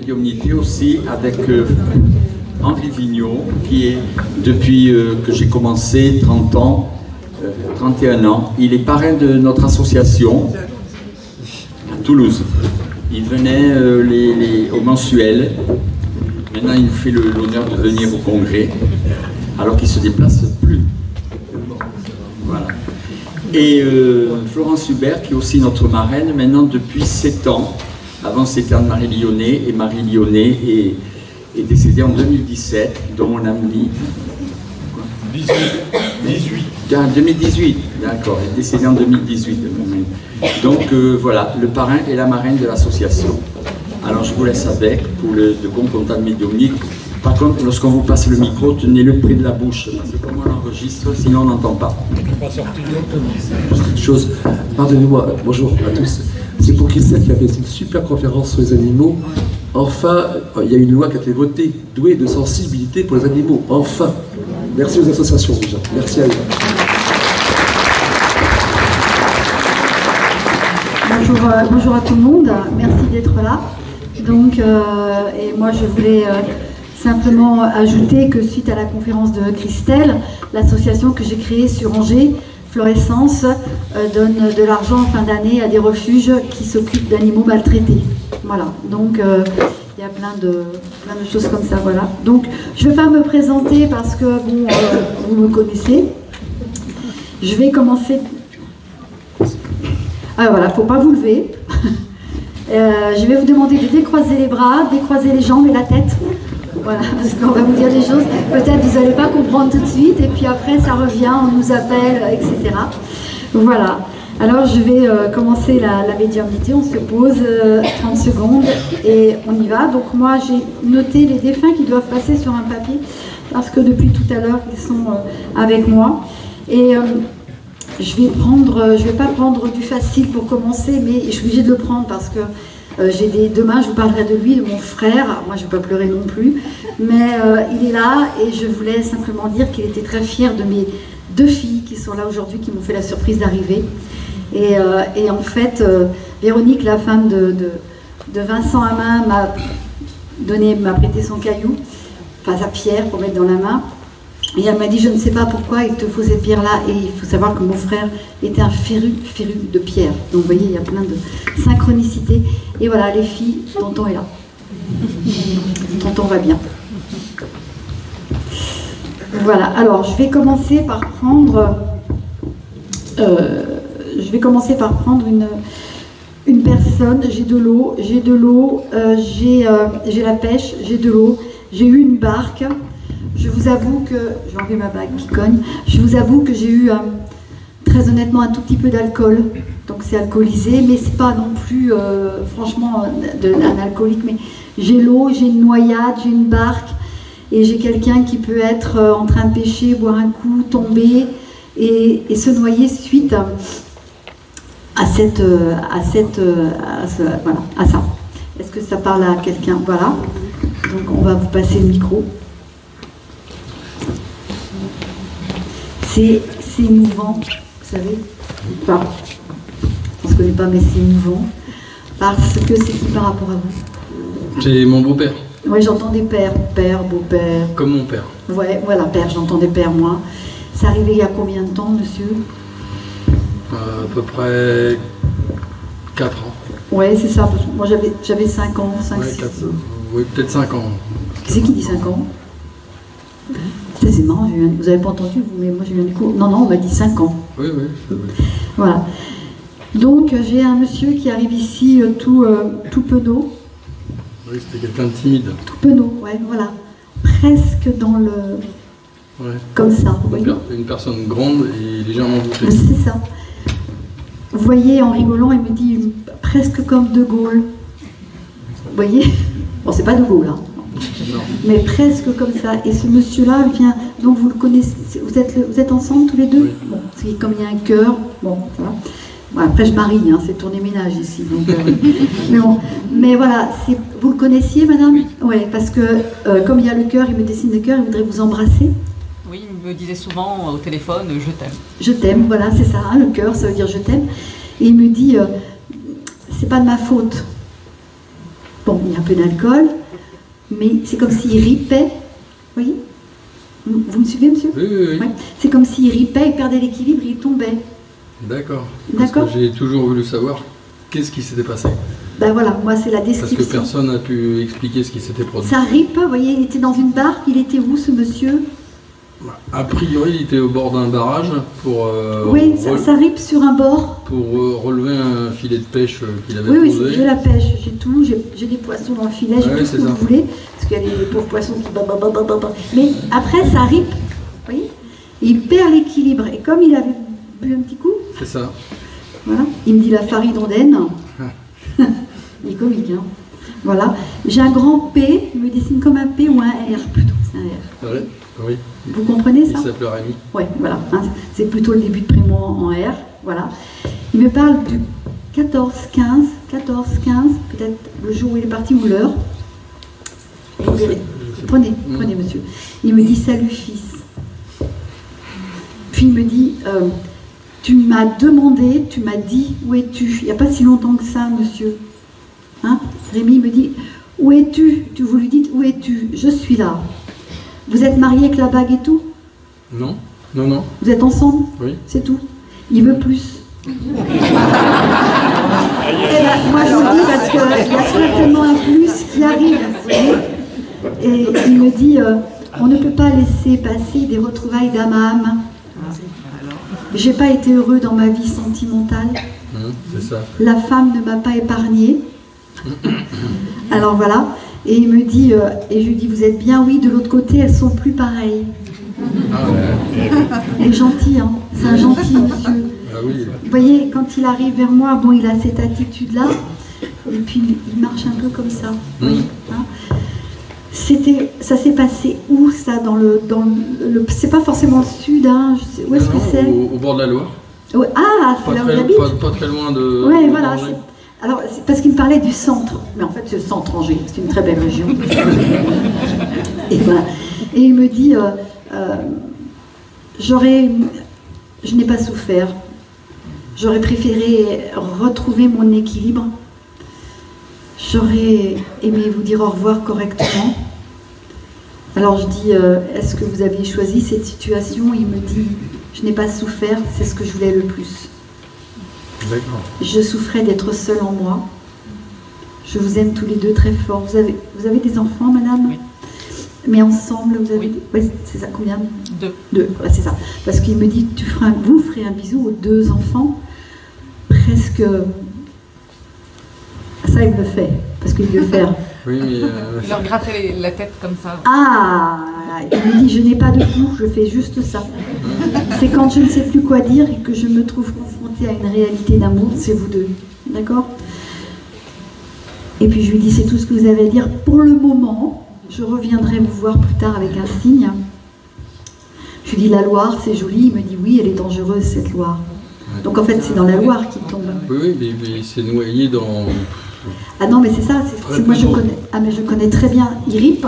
médiumnité aussi avec Henri Vigneault, qui est, depuis que j'ai commencé, 30 ans, 31 ans, il est parrain de notre association à Toulouse. Il venait au mensuel. Maintenant, il nous fait l'honneur de venir au congrès, alors qu'il ne se déplace plus. Voilà. Et Florence Hubert, qui est aussi notre marraine, maintenant depuis 7 ans. Avant, c'était Anne-Marie Lyonnais, et Marie Lyonnais est décédée en 2017, dont on a mis... 2018, d'accord, elle est décédée en 2018. Donc voilà, le parrain et la marraine de l'association. Alors je vous laisse avec pour le compte comptable médiumnique. Par contre, lorsqu'on vous passe le micro, tenez-le près de la bouche, parce que comme on enregistre, sinon on n'entend pas. Petite chose, pardonnez-moi, bonjour à tous. C'est pour Christelle qui a fait une super conférence sur les animaux. Enfin, il y a une loi qui a été votée, douée de sensibilité pour les animaux. Enfin. Merci aux associations déjà. Merci à eux. Bonjour à tout le monde. Merci d'être là. Donc, et moi je voulais simplement ajouter que suite à la conférence de Christelle, l'association que j'ai créée sur Angers, Florescence, donne de l'argent en fin d'année à des refuges qui s'occupent d'animaux maltraités. Voilà, donc il y a plein de choses comme ça, voilà. Donc je ne vais pas me présenter parce que, bon, vous me connaissez. Je vais commencer... Ah voilà, il ne faut pas vous lever. Je vais vous demander de décroiser les bras, décroiser les jambes et la tête. Voilà, parce qu'on va vous dire des choses, peut-être vous n'allez pas comprendre tout de suite, et puis après ça revient, on nous appelle, etc. Voilà, alors je vais commencer la médiumnité, on se pose 30 secondes et on y va. Donc moi j'ai noté les défunts qui doivent passer sur un papier, parce que depuis tout à l'heure ils sont avec moi. Et je vais pas prendre du facile pour commencer, mais je suis obligée de le prendre parce que demain, je vous parlerai de lui, de mon frère. Moi, je ne vais pas pleurer non plus. Mais il est là et je voulais simplement dire qu'il était très fier de mes 2 filles qui sont là aujourd'hui, qui m'ont fait la surprise d'arriver. Et en fait, Véronique, la femme de Vincent Hamin, m'a prêté son caillou, enfin sa pierre pour mettre dans la main. Et elle m'a dit, je ne sais pas pourquoi il te faut cette pierre-là. Et il faut savoir que mon frère était un féru de pierre. Donc vous voyez, il y a plein de synchronicité. Et voilà, les filles, tonton est là. Tonton va bien. Voilà, alors je vais commencer par prendre... une personne. J'ai de l'eau, j'ai la pêche, j'ai de l'eau, j'ai eu une barque. Je vous avoue que, je vais enlever ma bague qui cogne, je vous avoue que j'ai eu très honnêtement un tout petit peu d'alcool, donc c'est alcoolisé, mais c'est pas non plus franchement un alcoolique, mais j'ai l'eau, j'ai une noyade, j'ai une barque, et j'ai quelqu'un qui peut être en train de pêcher, boire un coup, tomber, et se noyer suite à ça. Est-ce que ça parle à quelqu'un? Voilà, donc on va vous passer le micro. C'est émouvant, vous savez, enfin, on ne se connaît pas, mais c'est émouvant, parce que c'est qui par rapport à vous? C'est mon beau-père. Oui, j'entends des pères, père, beau-père. Comme mon père. Ouais, voilà, père, j'entends des pères, moi. C'est arrivé il y a combien de temps, monsieur? À peu près 4 ans. Oui, c'est ça, parce que moi j'avais 5 ans, 5, Ouais, 6 4, ans. oui, peut-être 5 ans. Qui c'est qui dit 5 ans? C'est marrant, vous n'avez pas entendu, vous, mais moi j'ai eu un cours. Non, on m'a dit 5 ans. Oui. Voilà. Donc j'ai un monsieur qui arrive ici tout penaud. Oui, c'était quelqu'un de timide. Tout penaud, ouais, voilà. Presque dans le... Ouais. Comme ça, vous voyez. Une personne grande et légèrement bouffée. C'est ça. Vous voyez, en rigolant, il me dit presque comme De Gaulle. Vous voyez? Bon, c'est pas De Gaulle, hein. Non. Mais presque comme ça. Et ce monsieur-là vient, donc vous le connaissez, vous êtes ensemble tous les deux? Oui. Bon, comme il y a un cœur, bon, ça va. Bon, après je marie, hein, c'est tourné ménage ici. Donc, mais bon, mais voilà, vous le connaissiez, madame? Oui, parce que comme il y a le cœur, il me dessine le cœur, il voudrait vous embrasser. Oui, il me disait souvent au téléphone, je t'aime. Je t'aime, voilà, c'est ça, hein, le cœur, ça veut dire je t'aime. Et il me dit, c'est pas de ma faute. Bon, il y a un peu d'alcool. mais c'est comme s'il ripait. Vous voyez? Vous me suivez, monsieur? Oui, oui, oui. Ouais. C'est comme s'il ripait, il perdait l'équilibre, il tombait. D'accord. Parce D'accord. que j'ai toujours voulu savoir qu'est-ce qui s'était passé. Ben voilà, moi c'est la Parce description. que personne n'a pu expliquer ce qui s'était produit. Ça ripe, vous voyez, il était dans une barque, il était où ce monsieur? A priori, il était au bord d'un barrage pour, Oui, ça ripe sur un bord. pour relever un filet de pêche qu'il avait Oui, oui, posé. j'ai la pêche, j'ai tout, j'ai des poissons dans le filet, j'ai Ouais, tout ce c'est que ça. vous voulez, parce qu'il y a des pauvres poissons qui... Mais après, ça ripe, vous voyez, et il perd l'équilibre. Et comme il avait bu un petit coup, C'est ça. voilà, il me dit la farine ondaine. Il est comique, hein. Voilà. J'ai un grand P, il me dessine comme un P ou un R plutôt, c'est un R. Ouais, oui. Vous comprenez Il ça? s'appelait Rémi. Oui, voilà. Hein, c'est plutôt le début de prénom en R. Voilà. Il me parle du 14-15, peut-être le jour où il est parti ou l'heure. Vous verrez. Prenez, monsieur. Il me dit salut fils. Puis il me dit tu m'as demandé, tu m'as dit où es-tu? Il n'y a pas si longtemps que ça, monsieur. Hein? Rémi me dit où es-tu? Vous lui dites où es-tu? Je suis là. Vous êtes marié avec la bague et tout? Non, non, non. Vous êtes ensemble? Oui. C'est tout. Il veut plus. Eh ben, moi je vous dis parce qu'il y a certainement un plus qui arrive. Vous voyez. Et il me dit on ne peut pas laisser passer des retrouvailles d'âme à âme. J'ai pas été heureux dans ma vie sentimentale. C'est ça. La femme ne m'a pas épargné. Alors voilà. Et il me dit, et je lui dis, vous êtes bien? Oui, de l'autre côté, elles sont plus pareilles. Ah, ouais. Il est gentil, hein. C'est un gentil monsieur. Ah oui. Vous voyez, quand il arrive vers moi, bon, il a cette attitude-là, et puis il marche un peu comme ça. Oui, hein. Ça s'est passé où ça dans le c'est pas forcément le sud, hein. Où est-ce que c'est? Au bord de la Loire. Ouais, ah, c'est là où j'habite. Pas très loin de. Ouais, de voilà. Angers. Alors, c'est parce qu'il me parlait du centre, mais en fait, c'est le centre Angers, c'est une très belle région. Et voilà. Et il me dit, je n'ai pas souffert. J'aurais préféré retrouver mon équilibre. J'aurais aimé vous dire au revoir correctement. Alors je dis, est-ce que vous aviez choisi cette situation? Il me dit, je n'ai pas souffert, c'est ce que je voulais le plus. D'accord. Je souffrais d'être seule en moi. Je vous aime tous les deux très fort. Vous avez des enfants, madame? Oui. Mais ensemble, vous avez... Oui. Ouais, c'est ça, combien? 2. 2, ouais, c'est ça. Parce qu'il me dit, vous ferez un bisou aux 2 enfants. Presque... Ça, il le fait. Parce qu'il veut faire. Oui, mais. Il leur grattait la tête comme ça. Ah! Il me dit, je n'ai pas de goût, je fais juste ça. C'est quand je ne sais plus quoi dire et que je me trouve confrontée à une réalité d'amour, c'est vous deux. D'accord? Et puis je lui dis, c'est tout ce que vous avez à dire pour le moment. Je reviendrai vous voir plus tard avec un signe. Je lui dis, la Loire, c'est joli. Il me dit, oui, elle est dangereuse, cette Loire. Donc en fait, c'est dans la Loire qu'il tombe. Oui, mais il s'est noyé dans. Ah non, mais c'est ça, c'est moi je peu. connais. Ah mais je connais très bien. Il ripe.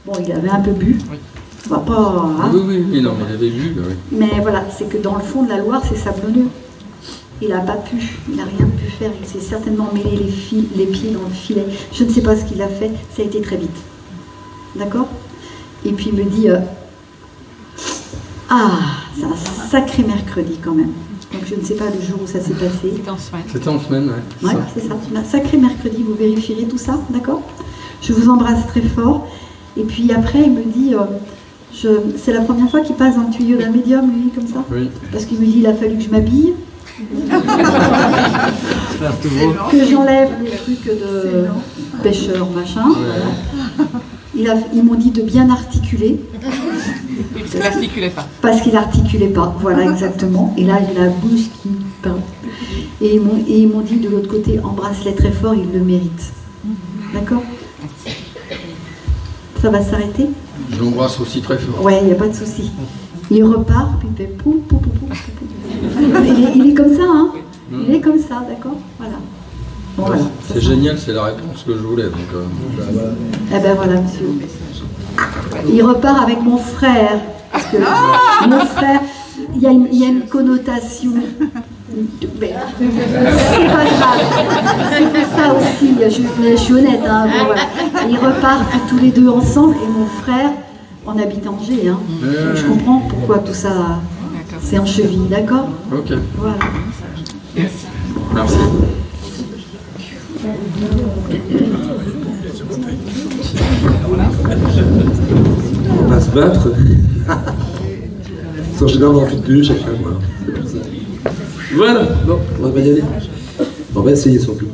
Bon, il avait un peu bu. Oui. On va pas. Hein. Oui, non, mais il avait bu, oui. Mais voilà, c'est que dans le fond de la Loire, c'est sablonneux. Il n'a pas pu, il n'a rien pu faire. Il s'est certainement mêlé les pieds dans le filet. Je ne sais pas ce qu'il a fait, ça a été très vite. D'accord? Et puis il me dit ah, c'est un sacré mercredi quand même. Donc je ne sais pas le jour où ça s'est passé. C'était en semaine. C'était en semaine, ouais. Ouais, c'est ça. Un sacré mercredi, vous vérifierez tout ça, d'accord? Je vous embrasse très fort. Et puis après, il me dit, c'est la première fois qu'il passe dans le tuyau d'un médium, lui, comme ça. Oui. Parce qu'il me dit, il a fallu que je m'habille, que j'enlève les trucs de pêcheur, machin. Ils m'ont dit de bien articuler. Oui, parce qu'il n'articulait pas. Parce qu'il n'articulait pas, voilà exactement. Et là, il a la bouche qui peint. Et ils m'ont dit de l'autre côté, embrasse-les très fort, il le mérite. D'accord? Ça va s'arrêter? Je l'embrasse aussi très fort. Ouais, il n'y a pas de souci. Il repart, puis il fait poum, poum, poum, poum, poum. Il est comme ça, hein? Il est comme ça, d'accord? Voilà. Bon, Ouais, voilà, c'est génial, c'est la réponse que je voulais. Donc, Eh ben voilà, monsieur. Il repart avec mon frère. Parce que mon frère, il y a une connotation Mais c'est pas grave. C'est pour ça aussi, je suis honnête. Hein, bon, voilà. Ils repartent tous les deux ensemble et mon frère, on habite à Angers. Hein. Je comprends pourquoi tout ça c'est en cheville, d'accord? Ok. Voilà. Merci. On va se battre. En général, on en fait deux chacun. Voilà. Bon, on va y aller. On va essayer surtout.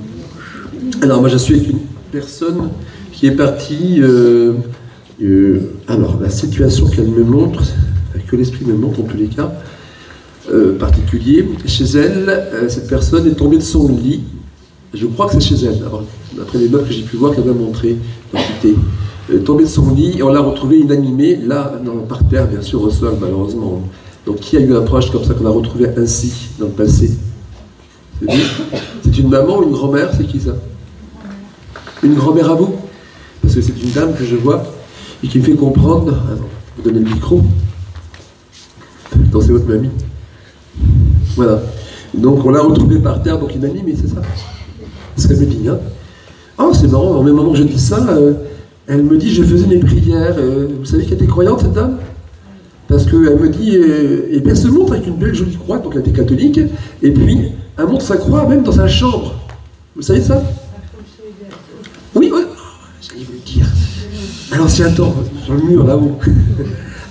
Alors, moi, je suis avec une personne qui est partie. Alors, la situation qu'elle me montre, que l'esprit me montre en tous les cas, particulier, chez elle, cette personne est tombée de son lit. Je crois que c'est chez elle, d'après les notes que j'ai pu voir qu'elle m'a montré, tombée de son lit et on l'a retrouvée inanimée, là, par terre, bien sûr, au sol, malheureusement. Donc, qui a eu un proche comme ça qu'on a retrouvé ainsi dans le passé? C'est une maman ou une grand-mère? C'est qui ça? Une grand-mère à vous? Parce que c'est une dame que je vois et qui me fait comprendre. Attends, vous donnez le micro. Non, c'est votre mamie. Voilà. Donc, on l'a retrouvée par terre, donc inanimée, c'est ça? C'est ce qu'elle me dit, hein? Oh, c'est marrant, au même moment que je dis ça, elle me dit, je faisais mes prières. Vous savez qu'elle était croyante, cette dame? Parce qu'elle me dit, et bien elle se montre avec une belle jolie croix, donc elle était catholique, et puis elle montre sa croix même dans sa chambre. Vous savez ça? Oui, oui, j'allais vous le dire. À l'ancien temps, sur le mur, là-haut.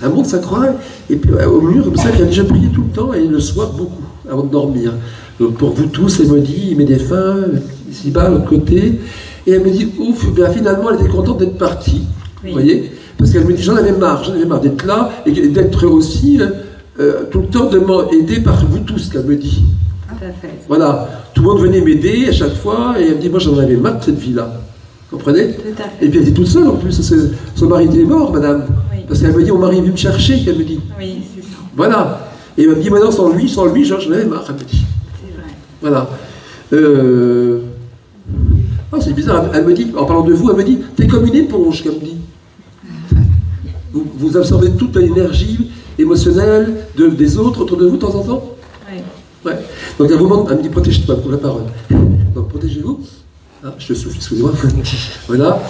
Elle montre sa croix, et puis au mur, comme ça, elle a déjà prié tout le temps, et le soir, beaucoup, avant de dormir. Donc pour vous tous, elle me dit, mes défunts, ici-bas, de l'autre côté, et elle me dit, ouf, bien finalement, elle était contente d'être partie, vous voyez? Parce qu'elle me dit, j'en avais marre d'être là, et d'être aussi tout le temps aidée par vous tous, qu'elle me dit. Tout à fait. Voilà, tout le monde venait m'aider à chaque fois, et elle me dit, moi j'en avais marre de cette vie-là. Vous comprenez? Tout à fait. Et puis elle était toute seule en plus, son mari était mort, madame. Oui. Parce qu'elle me dit, mon mari est venu me chercher, qu'elle me dit. Oui, c'est ça. Voilà. Et elle me dit, maintenant sans lui, j'en avais marre, elle me dit. C'est vrai. Voilà. Oh, c'est bizarre, elle me dit, en parlant de vous, elle me dit, t'es comme une éponge, qu'elle me dit. Vous absorbez toute l'énergie émotionnelle des autres autour de vous de temps en temps? Oui. Ouais. Donc elle vous demande, elle me dit, protégez-moi, pour la parole. Donc protégez-vous. Ah, je te souffle, excusez-moi. Voilà.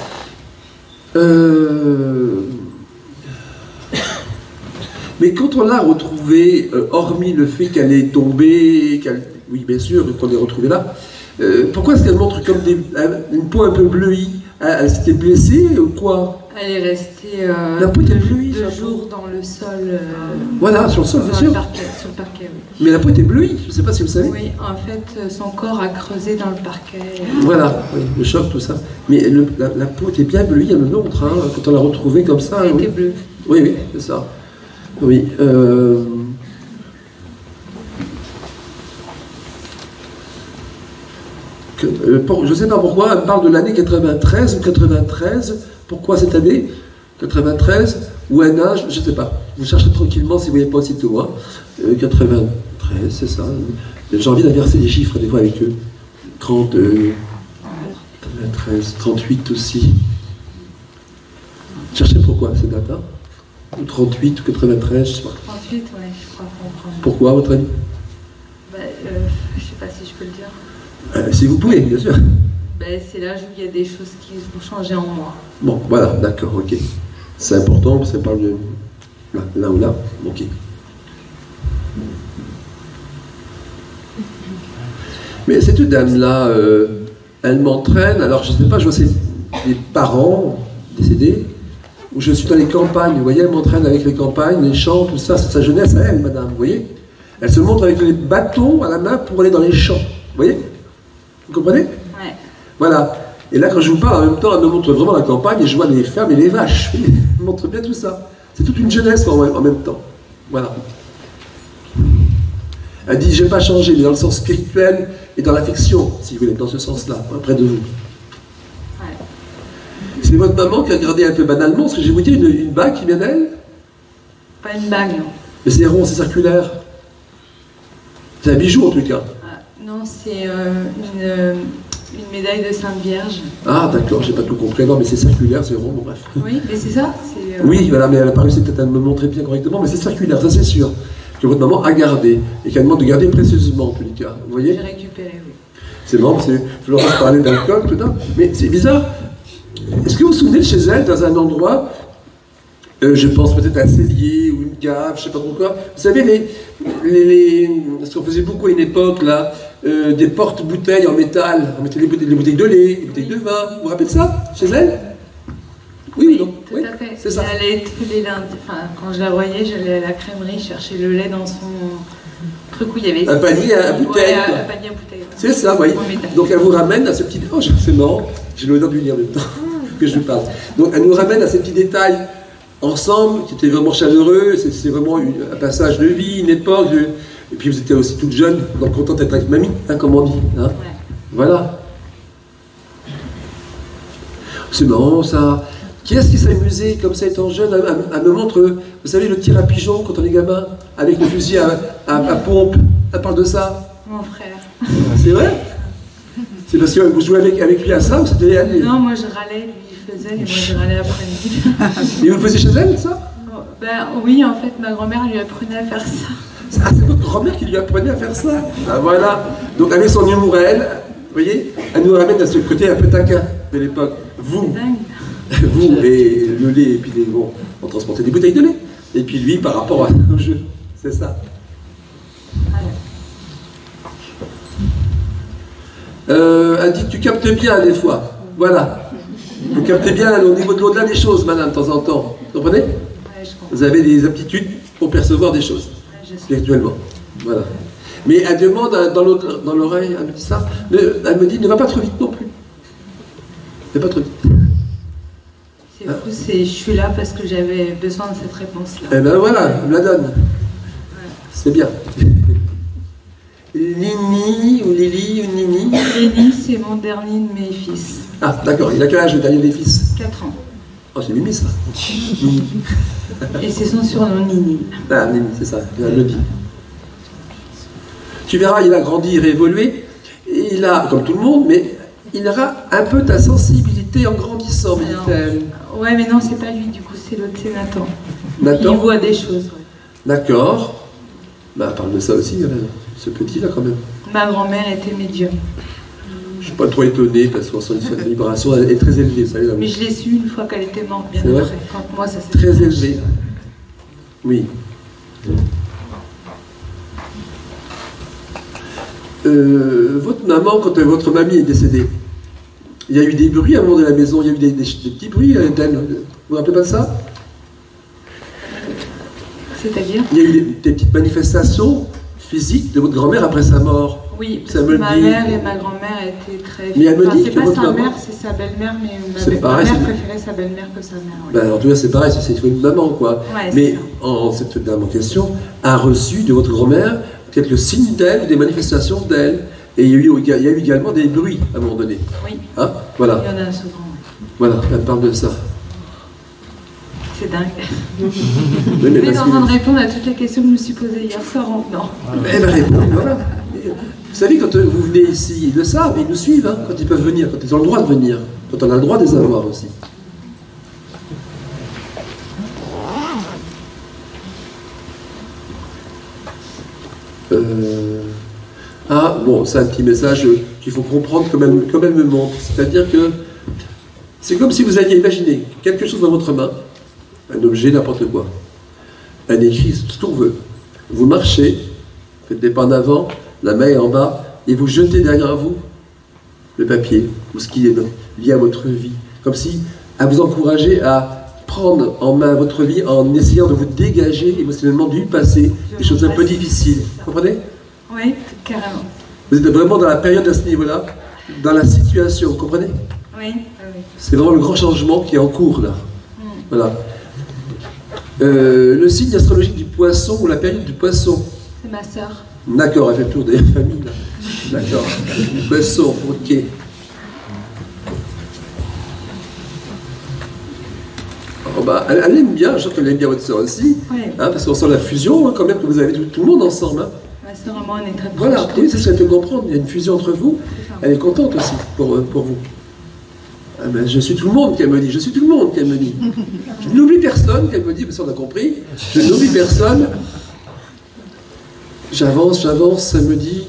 Mais quand on l'a retrouvée, hormis le fait qu'elle est tombée, oui bien sûr, qu'on l'ait retrouvée là, pourquoi est-ce qu'elle montre comme une peau un peu bleuie? Elle s'était blessée ou quoi? Elle est restée la peau était bleuie, 2 jours dans le sol. Voilà, sur le sol, bien sûr. Sur le parquet, oui. Mais la peau était bleuie, je ne sais pas si vous savez. Oui, en fait, son corps a creusé dans le parquet. Voilà, oui, le choc, tout ça. Mais la peau était bien bleuie, elle me montre, hein, quand on l'a retrouvée comme ça. Elle oui. était bleue. Oui, oui, c'est ça. Oui. Je ne sais pas pourquoi, elle me parle de l'année 93 ou 93. Pourquoi cette année 93 ou un âge, je ne sais pas. Vous cherchez tranquillement si vous ne voyez pas aussitôt. Hein. 93, c'est ça. J'ai envie d'inverser les chiffres des fois avec eux. 30, 93, 38 aussi. Cherchez pourquoi ces dates, hein? Ou 38 ou 93, je sais pas. 38, ouais, je crois comprendre. Pourquoi, à votre avis? Je sais pas si je peux le dire. Si vous pouvez, bien sûr. C'est l'âge où il y a des choses qui vont changer en moi. Bon, voilà, d'accord, ok. C'est important, parce que ça parle de là ou là, ok. Mais cette dame-là, elle m'entraîne, alors je ne sais pas, je vois ses parents décédés, où je suis dans les campagnes, vous voyez, elle m'entraîne avec les campagnes, les champs, tout ça, c'est sa jeunesse à elle, madame, vous voyez. Elle se montre avec les bâtons à la main pour aller dans les champs, vous voyez. Vous comprenez? Ouais. Voilà. Et là, quand je vous parle, en même temps, elle me montre vraiment la campagne et je vois les fermes et les vaches. Elle me montre bien tout ça. C'est toute une jeunesse en même temps. Voilà. Elle dit, je n'ai pas changé, mais dans le sens spirituel et dans l'affection, si vous voulez, dans ce sens-là, près de vous. Ouais. C'est votre maman qui a regardé un peu banalement, parce que j'ai vous dit une bague qui vient d'elle? Pas une bague, non. Mais c'est rond, c'est circulaire. C'est un bijou en tout cas. Non, c'est une médaille de Sainte Vierge. Ah d'accord, j'ai pas tout compris. Non mais c'est circulaire, c'est rond, bon bref. Oui, mais c'est ça. Oui, voilà, mais elle n'a pas réussi peut-être à me montrer bien correctement, mais c'est circulaire, ça c'est sûr. que votre maman a gardé, et qu'elle demande de garder précieusement, en tous les cas. Vous voyez? J'ai récupéré, oui. C'est marrant, parce que Florence parlait d'alcool, tout ça. Mais c'est bizarre. Est-ce que vous vous souvenez de chez elle, dans un endroit, je pense peut-être à un cellier ou une cave, je sais pas trop quoi. Vous savez, ce qu'on faisait beaucoup à une époque, là, des porte-bouteilles en métal. On mettait les bouteilles de lait, les bouteilles de vin. Vous vous rappelez de ça, chez elle? Oui, non? Tout Oui, à fait. c'est ça. J'allais tous les lundis, enfin, quand je la voyais, j'allais à la crèmerie chercher le lait dans son truc où il y avait... Un panier à bouteille. Ouais, quoi. un panier à bouteille. C'est ça, oui. En métal. Donc elle vous ramène à ce petit... Oh, c'est marrant, j'ai l'honneur de lui dire en même temps que je lui parle. Donc elle nous ramène à ces petits détails ensemble, qui étaient vraiment chaleureux, c'est vraiment un passage de vie, une époque, et puis vous étiez aussi toute jeune, donc contente d'être avec mamie, hein, comme on dit. Hein. Ouais. Voilà. C'est marrant ça. Qui est-ce qui s'est amusé comme ça étant jeune à me montrer, vous savez, le tir à pigeon quand on est gamin, avec le fusil à pompe, elle parle de ça? Mon frère. C'est vrai? C'est parce que vous jouez avec lui à ça ou c'était elle? Non, moi je râlais, lui il faisait, et moi je râlais après-midi. Et vous le faisiez chez elle, ça? Ben oui, en fait, ma grand-mère lui apprenait à faire ça. Ah, c'est votre grand-mère qui lui apprenait à faire ça? Ah voilà. Donc avec son humour à elle, vous voyez, elle nous ramène à ce côté un peu taquin de l'époque. Vous, Dingue. vous et le lait, et puis bon, on transportait des bouteilles de lait. Et puis lui, par rapport au jeu, c'est ça. Elle dit, tu captes bien des fois. Voilà. Vous captez bien au niveau de l'au-delà des choses, madame, de temps en temps. Vous comprenez? Ouais, je comprends. Vous avez des aptitudes pour percevoir des choses, Ouais, je sais. virtuellement. Voilà. Mais elle demande dans l'oreille, elle me dit ça, elle me dit, ne va pas trop vite non plus. Ne va pas trop vite. C'est fou, je suis là parce que j'avais besoin de cette réponse-là. Eh ben voilà, elle me la donne. C'est bien. Lini ou Lily ou Nini? Lénie, c'est mon dernier de mes fils. Ah, d'accord, il a quel âge le dernier des fils? 4 ans. Oh, c'est Mimi ça. Et c'est son surnom, Nini. Ah, Mimi, c'est ça, elle le dit. Tu verras, il a grandi, il a évolué. Et il a, comme tout le monde, mais il aura un peu ta sensibilité en grandissant, me dit-elle. Ouais, mais non, c'est pas lui, du coup, c'est l'autre, c'est Nathan. Nathan? Il voit des choses, ouais. D'accord. Bah, parle de ça aussi, ce petit-là, quand même. Ma grand-mère était médium. Je suis pas trop étonné, parce qu'on sent une vibration, elle est très élevée, vous savez. Mais je l'ai su une fois qu'elle était morte, bien C'est vrai? après. Quand moi, ça s'est Très passé. élevée. Oui. Votre maman, quand votre mamie est décédée, il y a eu des bruits à moment de la maison, il y a eu des petits bruits d'elle. Vous vous rappelez pas de ça? C'est-à-dire? Il y a eu des petites manifestations physiques de votre grand-mère après sa mort. Oui, parce Ça me que le ma dit. mère et ma grand-mère étaient très... Mais elle me dit c'est que pas votre sa maman- mère, c'est sa belle-mère, mais C'est ma pareil, mère c'est- préférait sa belle-mère que sa mère. Ouais. Ben, en tout cas, c'est pareil, c'est une maman, quoi. Ouais, c'est Mais ça. cette dame en question a reçu de votre grand-mère peut-être le signe d'elle ou des manifestations d'elle. Et il y a eu également des bruits à un moment donné. Oui, Hein? Voilà, il y en a souvent. voilà, elle parle de ça. C'est dingue. Oui, Je mais suis parce en que- train de répondre à toutes les questions que je me suis posées hier soir en venant. Eh ben, réponds, voilà. Vous savez, quand vous venez ici, ils le savent, ils nous suivent, hein, quand ils peuvent venir, quand ils ont le droit de venir, quand on a le droit de les avoir aussi. Ah, bon, c'est un petit message qu'il faut comprendre comme elle me montre. C'est-à-dire que c'est comme si vous alliez imaginer quelque chose dans votre main, un objet, n'importe quoi. Un écrit, ce qu'on veut. Vous marchez, faites des pas en avant, la main est en bas, et vous jetez derrière vous le papier, ou ce qui est lié à votre vie. Comme si, à vous encourager à prendre en main votre vie en essayant de vous dégager émotionnellement du passé, des choses un peu difficiles. Vous comprenez? Oui, carrément. Vous êtes vraiment dans la période à ce niveau-là, dans la situation, vous comprenez? Oui, oui. C'est vraiment le grand changement qui est en cours, là. Voilà. Le signe astrologique du poisson, ou la période du poisson. C'est ma sœur. D'accord, elle fait le tour des familles, là. D'accord. Poisson, ok. Oh, bah, elle aime bien, je sais qu'elle aime bien votre sœur aussi, Oui, hein, parce qu'on sent la fusion, hein, quand même, que vous avez tout le monde ensemble. Hein. ma sœur et moi, on est très proches. Voilà, oui, c'est ce qu'elle fait comprendre, il y a une fusion entre vous, elle est contente aussi pour vous. Ah ben, je suis tout le monde, qu'elle me dit, je suis tout le monde, qu'elle me dit. Je n'oublie personne, qu'elle me dit, parce qu'on a compris, je n'oublie personne. J'avance, ça me dit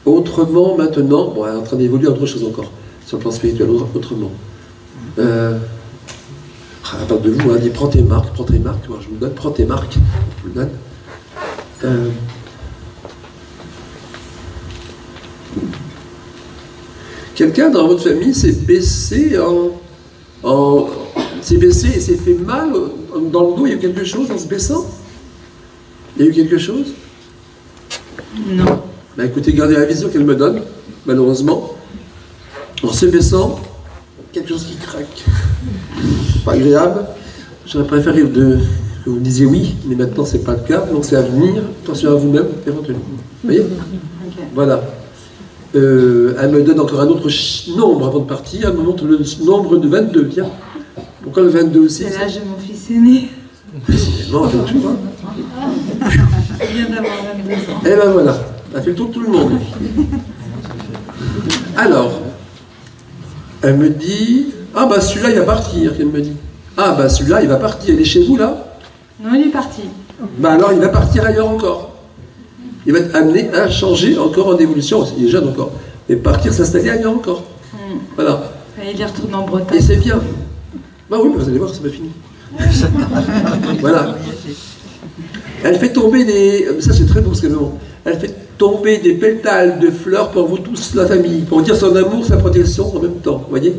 autrement maintenant. Bon, elle est en train d'évoluer autre chose encore, sur le plan spirituel, autrement. À part de vous, dit prends tes marques, moi je vous le donne, prends tes marques, je vous le donne. Quelqu'un dans votre famille s'est baissé s'est baissé et s'est fait mal dans le dos, il y a eu quelque chose en se baissant? Il y a eu quelque chose? Non. Bah écoutez, gardez la vision qu'elle me donne, malheureusement. En se baissant, quelque chose qui craque. Pas agréable. J'aurais préféré que vous me disiez oui, mais maintenant c'est pas le cas, donc c'est à venir. Attention à vous-même, éventuellement. Vous voyez? Okay. Voilà. Elle me donne encore un autre nombre avant de partir. Elle me montre le nombre de 22. Tiens. Pourquoi le 22 aussi? C'est l'âge de mon fils aîné. Non, donc, je vois. Il vient d'avoir 22 ans. Et ben voilà. Elle fait le tour de tout le monde. Alors, elle me dit, ah bah celui-là il va partir, elle me dit. Ah bah celui-là il va partir, il est chez vous là? Non, il est parti. Bah alors il va partir ailleurs encore. Il va être amené à changer encore en évolution, il est jeune encore. Et partir, s'installer ailleurs encore. Voilà. Et il est retourné en Bretagne. Et c'est bien. Bah oui, vous allez voir, c'est pas fini. Voilà. Elle fait tomber des... Ça c'est très beau ce qu'elle me montre. Elle fait tomber des pétales de fleurs pour vous tous, la famille, pour dire son amour, sa protection en même temps, vous voyez?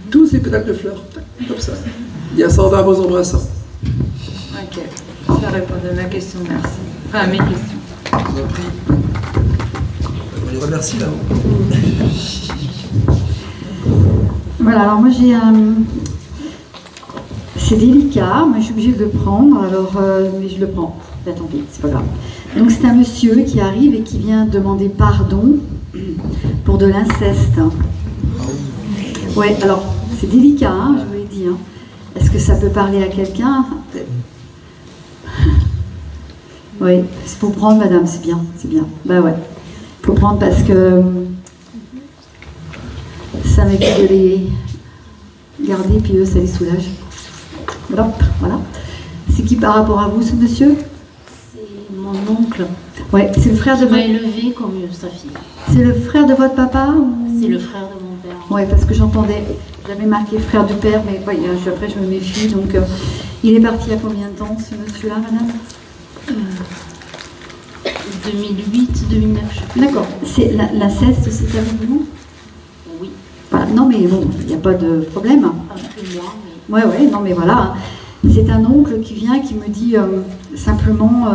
Tous ces pétales de fleurs, comme ça. Il y a 120 beaux embrassants. Ok, ça répond à ma question, merci. Enfin, à mes questions. On les remercie là. Voilà, alors moi j'ai un... C'est délicat, mais je suis obligée de le prendre, alors mais je le prends. Bah, tant pis, c'est pas grave. Donc c'est un monsieur qui arrive et qui vient demander pardon pour de l'inceste. Ouais, alors c'est délicat, hein, je vous l'ai dit. Hein. Est-ce que ça peut parler à quelqu'un? Oui, c'est pour prendre, madame, c'est bien, c'est bien. Bah ouais, il faut prendre parce que ça m'évite de les garder, puis eux, ça les soulage. Voilà. C'est qui par rapport à vous, ce monsieur? C'est mon oncle. Ouais, c'est le frère de qui m'a votre... élevé comme sa fille. C'est le frère de votre papa ou... C'est le frère de mon père. Ouais, parce que j'entendais, j'avais marqué frère du père, mais ouais, après je me méfie, donc il est parti il y a combien de temps, ce monsieur-là, madame? 2008, 2009, je sais plus. D'accord. C'est l'inceste, c'est avec vous? Oui. Voilà. Non, mais bon, il n'y a pas de problème. Pas que moi, mais... Ouais, non, mais voilà. C'est un oncle qui vient, qui me dit simplement,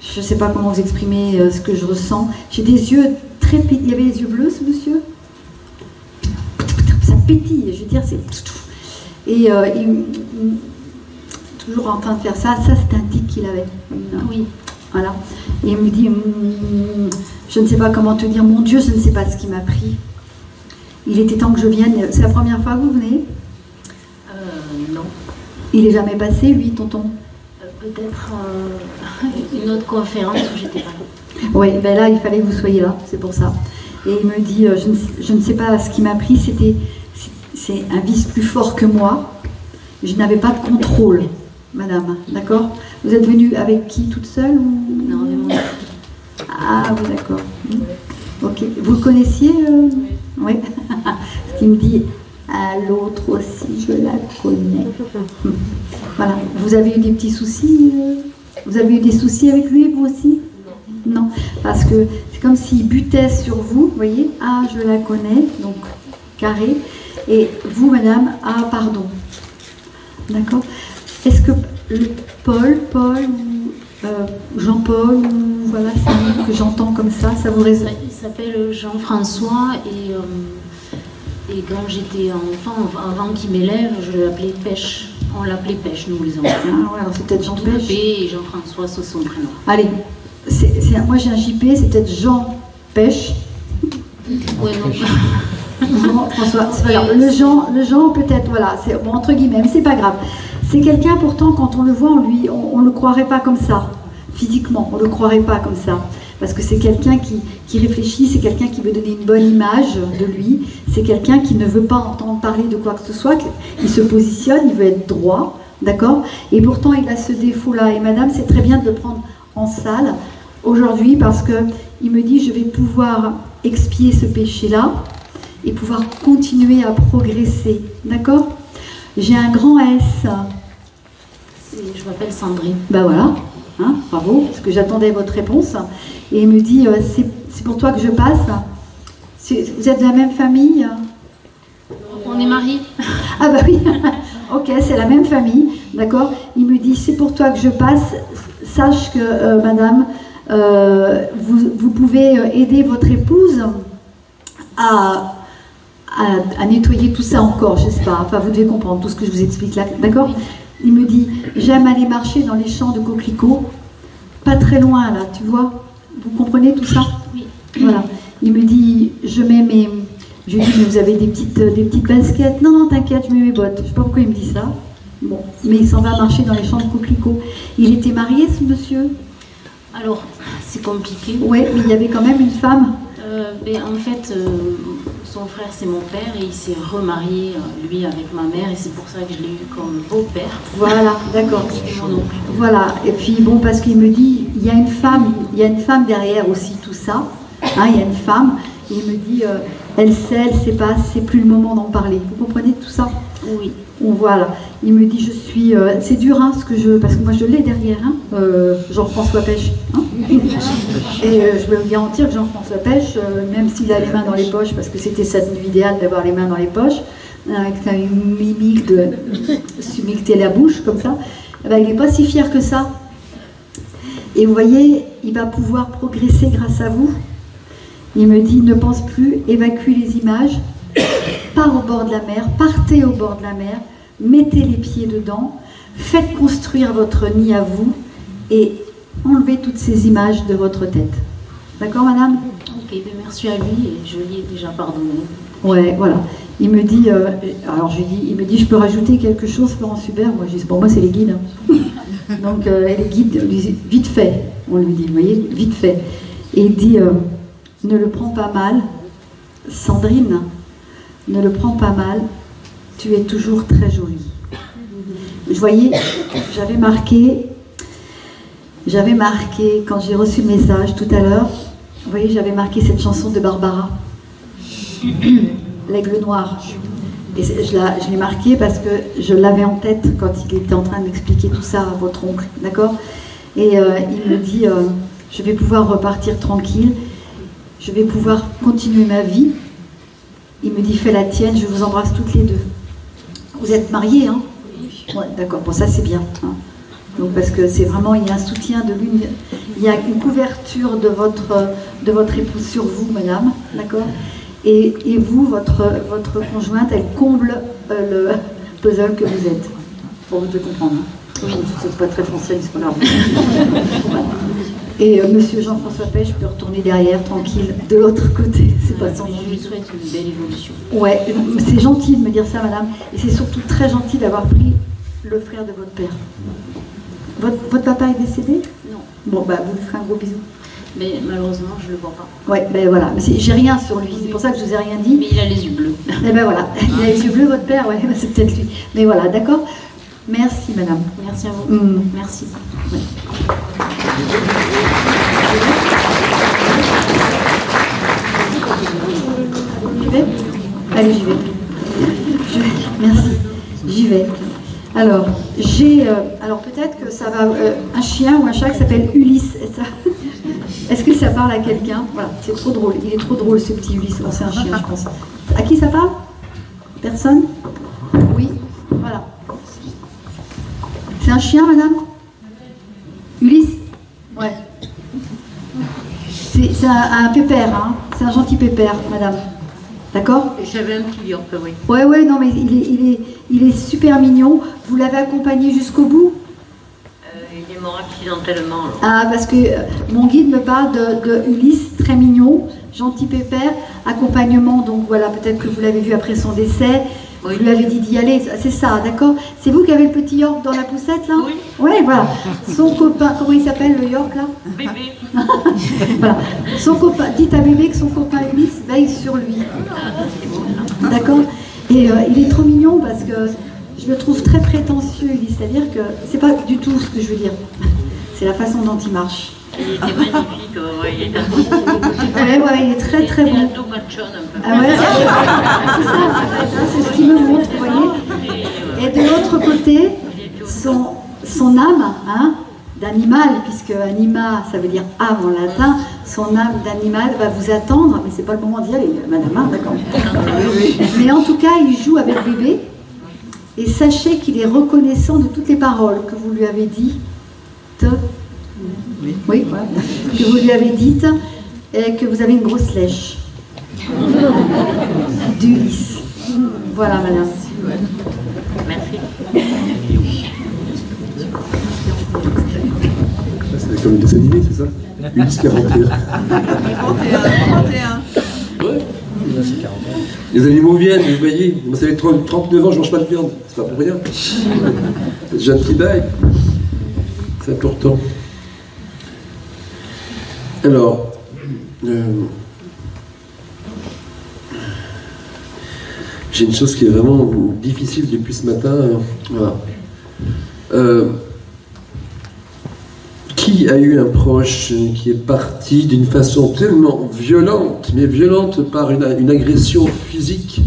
je ne sais pas comment vous exprimer ce que je ressens. J'ai des yeux très pétillants. Il y avait les yeux bleus, ce monsieur? Ça pétille, je veux dire, c'est... Et toujours en train de faire ça. Ça, c'est un tic qu'il avait. Oui. Voilà. Et il me dit, je ne sais pas comment te dire, mon Dieu, je ne sais pas ce qui m'a pris. Il était temps que je vienne. C'est la première fois que vous venez? Non. Il n'est jamais passé, lui, tonton? Peut-être une autre conférence où j'étais pas là. Oui, ben là, il fallait que vous soyez là, c'est pour ça. Et il me dit, je ne sais pas ce qui m'a pris, c'est un vice plus fort que moi. Je n'avais pas de contrôle, madame, d'accord? Vous êtes venue avec qui, toute seule ou... Non, avec mon oncle. Ah oui, d'accord. Ok. Vous le connaissiez? Oui. Il me dit, à l'autre aussi, je la connais. Voilà. Vous avez eu des petits soucis? Vous avez eu des soucis avec lui, vous aussi? Non. Parce que c'est comme s'il butait sur vous, vous voyez? Ah, je la connais, donc carré. Et vous, madame, ah, pardon. D'accord? Est-ce que Paul ou Jean-Paul, ou voilà, c'est un nom que j'entends comme ça vous résonne? Il s'appelle Jean-François et quand j'étais enfant, avant qu'il m'élève, je l'appelais Pêche. On l'appelait Pêche, nous les enfants. Ah ouais, alors c'est peut-être Jean Pêche. JP et Jean-François, c'est son prénom. Allez, moi j'ai un JP, c'est peut-être Jean Pêche. Ouais, non. Jean-François, c'est pas grave. Le Jean peut-être, voilà, c'est bon, entre guillemets, mais c'est pas grave. C'est quelqu'un pourtant, quand on le voit, on le croirait pas comme ça, physiquement, on le croirait pas comme ça. Parce que c'est quelqu'un qui réfléchit, c'est quelqu'un qui veut donner une bonne image de lui, c'est quelqu'un qui ne veut pas entendre parler de quoi que ce soit, il se positionne, il veut être droit, d'accord? Et pourtant il a ce défaut-là, et madame, c'est très bien de le prendre en salle, aujourd'hui parce qu'il me dit je vais pouvoir expier ce péché-là et pouvoir continuer à progresser. D'accord? J'ai un grand S. Je m'appelle Sandrine. Ben voilà, hein, bravo, parce que j'attendais votre réponse. Et il me dit c'est pour toi que je passe. Vous êtes de la même famille? On est mariés. Ah bah oui, ok, c'est la même famille, d'accord. Il me dit c'est pour toi que je passe. Sache que madame, vous pouvez aider votre épouse à nettoyer tout ça encore, je sais pas, enfin vous devez comprendre tout ce que je vous explique là, d'accord? Il me dit, j'aime aller marcher dans les champs de coquelicots, pas très loin là, tu vois? Vous comprenez tout ça? Oui. Voilà. Il me dit, je mets mes... Je lui dis, mais vous avez des petites baskets? Non, non, t'inquiète, je mets mes bottes. Je sais pas pourquoi il me dit ça. Bon, mais il s'en va marcher dans les champs de coquelicots. Il était marié, ce monsieur? Alors, c'est compliqué. Oui, mais il y avait quand même une femme. En fait, son frère, c'est mon père, et il s'est remarié, lui, avec ma mère, et c'est pour ça que je l'ai eu comme beau-père. Voilà, d'accord. C'est mon oncle. Voilà, et puis bon, parce qu'il me dit, il y a une femme derrière aussi tout ça. Hein, il y a une femme, et il me dit, elle sait pas, c'est plus le moment d'en parler. Vous comprenez tout ça? Oui. Voilà, il me dit, je suis... c'est dur, hein, parce que moi je l'ai derrière, hein, Jean-François Pêche. Hein, et je peux vous garantir que Jean-François Pêche, même s'il a les mains dans les poches, parce que c'était sa tenue idéale d'avoir les mains dans les poches, avec une mimique de s'humecter la bouche, comme ça, ben, il n'est pas si fier que ça. Et vous voyez, il va pouvoir progresser grâce à vous. Il me dit, ne pense plus, évacue les images, pars au bord de la mer, partez au bord de la mer, mettez les pieds dedans, faites construire votre nid à vous et enlevez toutes ces images de votre tête. D'accord, madame? Ok, merci à lui, et je lui ai déjà pardonné. Ouais, voilà. Il me dit, il me dit, je peux rajouter quelque chose, Florence Hubert? Moi, je dis, pour moi, c'est les guides. Hein. Donc, les guides, vite fait, on lui dit, vous voyez, vite fait. Et il dit, ne le prends pas mal, Sandrine, ne le prends pas mal, tu es toujours très jolie. Vous voyez, j'avais marqué, quand j'ai reçu le message tout à l'heure, vous voyez, j'avais marqué cette chanson de Barbara, L'Aigle Noir. Et je l'ai marqué parce que je l'avais en tête quand il était en train de m'expliquer tout ça à votre oncle, d'accord? Et il me dit, je vais pouvoir repartir tranquille, je vais pouvoir continuer ma vie. Il me dit, fais la tienne, je vous embrasse toutes les deux. Vous êtes mariés, hein? Ouais, d'accord, bon ça c'est bien. Hein. Donc parce que c'est vraiment, il y a un soutien de l'une, il y a une couverture de votre épouse sur vous, madame, d'accord? Et vous, votre conjointe, elle comble le puzzle que vous êtes. Pour vous de comprendre. Hein. Oui, c'est pas très français, c'est pas grave. Et monsieur Jean-François Pêche peut retourner derrière, tranquille, de l'autre côté. C'est pas son. Je lui souhaite une belle évolution. Ouais, c'est gentil de me dire ça, madame. Et c'est surtout très gentil d'avoir pris le frère de votre père. Votre papa est décédé? Non. Bon, bah, vous lui ferez un gros bisou. Mais malheureusement, je ne le vois pas. Ouais, ben voilà. Mais j'ai rien sur lui, c'est pour ça que je vous ai rien dit. Mais il a les yeux bleus. Eh ben voilà. Il a les yeux bleus, votre père, ouais, c'est peut-être lui. Mais voilà, d'accord? Merci, madame. Merci à vous. Merci. Ouais. J'y vais? Allez, j'y vais. Merci. J'y vais. Alors, alors peut-être que ça va... un chien ou un chat qui s'appelle Ulysse. Est-ce que ça parle à quelqu'un? Voilà, c'est trop drôle. Il est trop drôle, ce petit Ulysse. Bon, c'est un chien, je pense. À qui ça parle? Personne? Oui? Voilà. C'est un chien, madame? Ulysse? Ouais. C'est un pépère, hein. C'est un gentil pépère, madame. D'accord? J'avais un petit York, oui. Ouais, non, mais il est super mignon. Vous l'avez accompagné jusqu'au bout? Il est mort accidentellement. Alors. Ah, parce que mon guide me parle de Ulysse, très mignon, gentil pépère, accompagnement, donc voilà, peut-être que vous l'avez vu après son décès. Oui. Vous lui avez dit d'y aller, c'est ça, d'accord? C'est vous qui avez le petit York dans la poussette, là? Oui. Ouais, voilà. Son copain, comment il s'appelle, le York, là? Bébé. Voilà. Son copain, dites à bébé que son copain Ulysse veille sur lui. D'accord? Et il est trop mignon parce que je le trouve très prétentieux, Ulysse. C'est-à-dire que c'est pas du tout ce que je veux dire. C'est la façon dont il marche. Il était magnifique, ouais, il était Ouais, il est très très il bon. a tout machon un peu. Ah ouais, c'est ça, en fait, hein, c'est ce qu'il me montre, vous voyez. Et de l'autre côté, son âme, hein, d'animal, puisque anima, ça veut dire âme en latin, son âme d'animal va vous attendre, mais c'est pas le moment d'y aller, madame, hein, d'accord. Mais en tout cas, il joue avec bébé, et sachez qu'il est reconnaissant de toutes les paroles que vous lui avez dites, oui, voilà, que vous lui avez dites, et que vous avez une grosse lèche. d'Ulysse. Voilà, madame. Merci. C'est comme une dessin animé, c'est ça? Ulysse 41. 41. Ouais. Les animaux viennent, vous voyez. Moi, ça fait 39 ans, je mange pas de viande. C'est pas pour rien. C'est déjà un petit bail. C'est important. Alors, j'ai une chose qui est vraiment difficile depuis ce matin. Voilà. Qui a eu un proche qui est parti d'une façon tellement violente, mais violente par une agression physique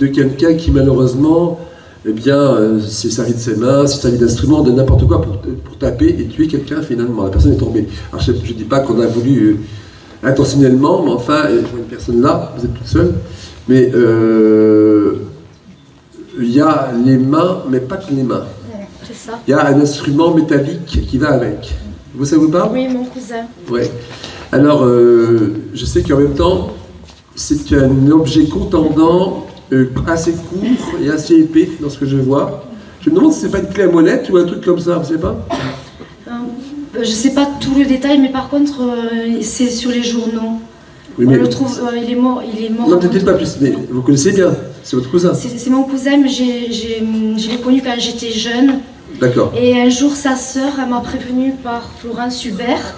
de quelqu'un qui malheureusement, eh bien, s'est servi de ses mains, s'est servi d'instruments, de n'importe quoi pour taper et tuer quelqu'un finalement. La personne est tombée. Alors je ne dis pas qu'on a voulu intentionnellement, mais enfin, une personne là, vous êtes toute seule, mais il y a les mains, mais pas que les mains. C'est ça. Il y a un instrument métallique qui va avec. Vous savez pas? Oui, mon cousin. Ouais. Alors, je sais qu'en même temps, c'est un objet contendant assez court et assez épais dans ce que je vois. Je me demande si c'est pas une clé à molette ou un truc comme ça, vous savez pas? Je sais pas tout le détail, mais par contre, c'est sur les journaux. Oui, on le trouve, il est mort. Non, peut-être pas plus, mais vous connaissez bien, c'est votre cousin. C'est mon cousin, mais je l'ai connu quand j'étais jeune. D'accord. Et un jour, sa sœur, elle m'a prévenu par Florence Hubert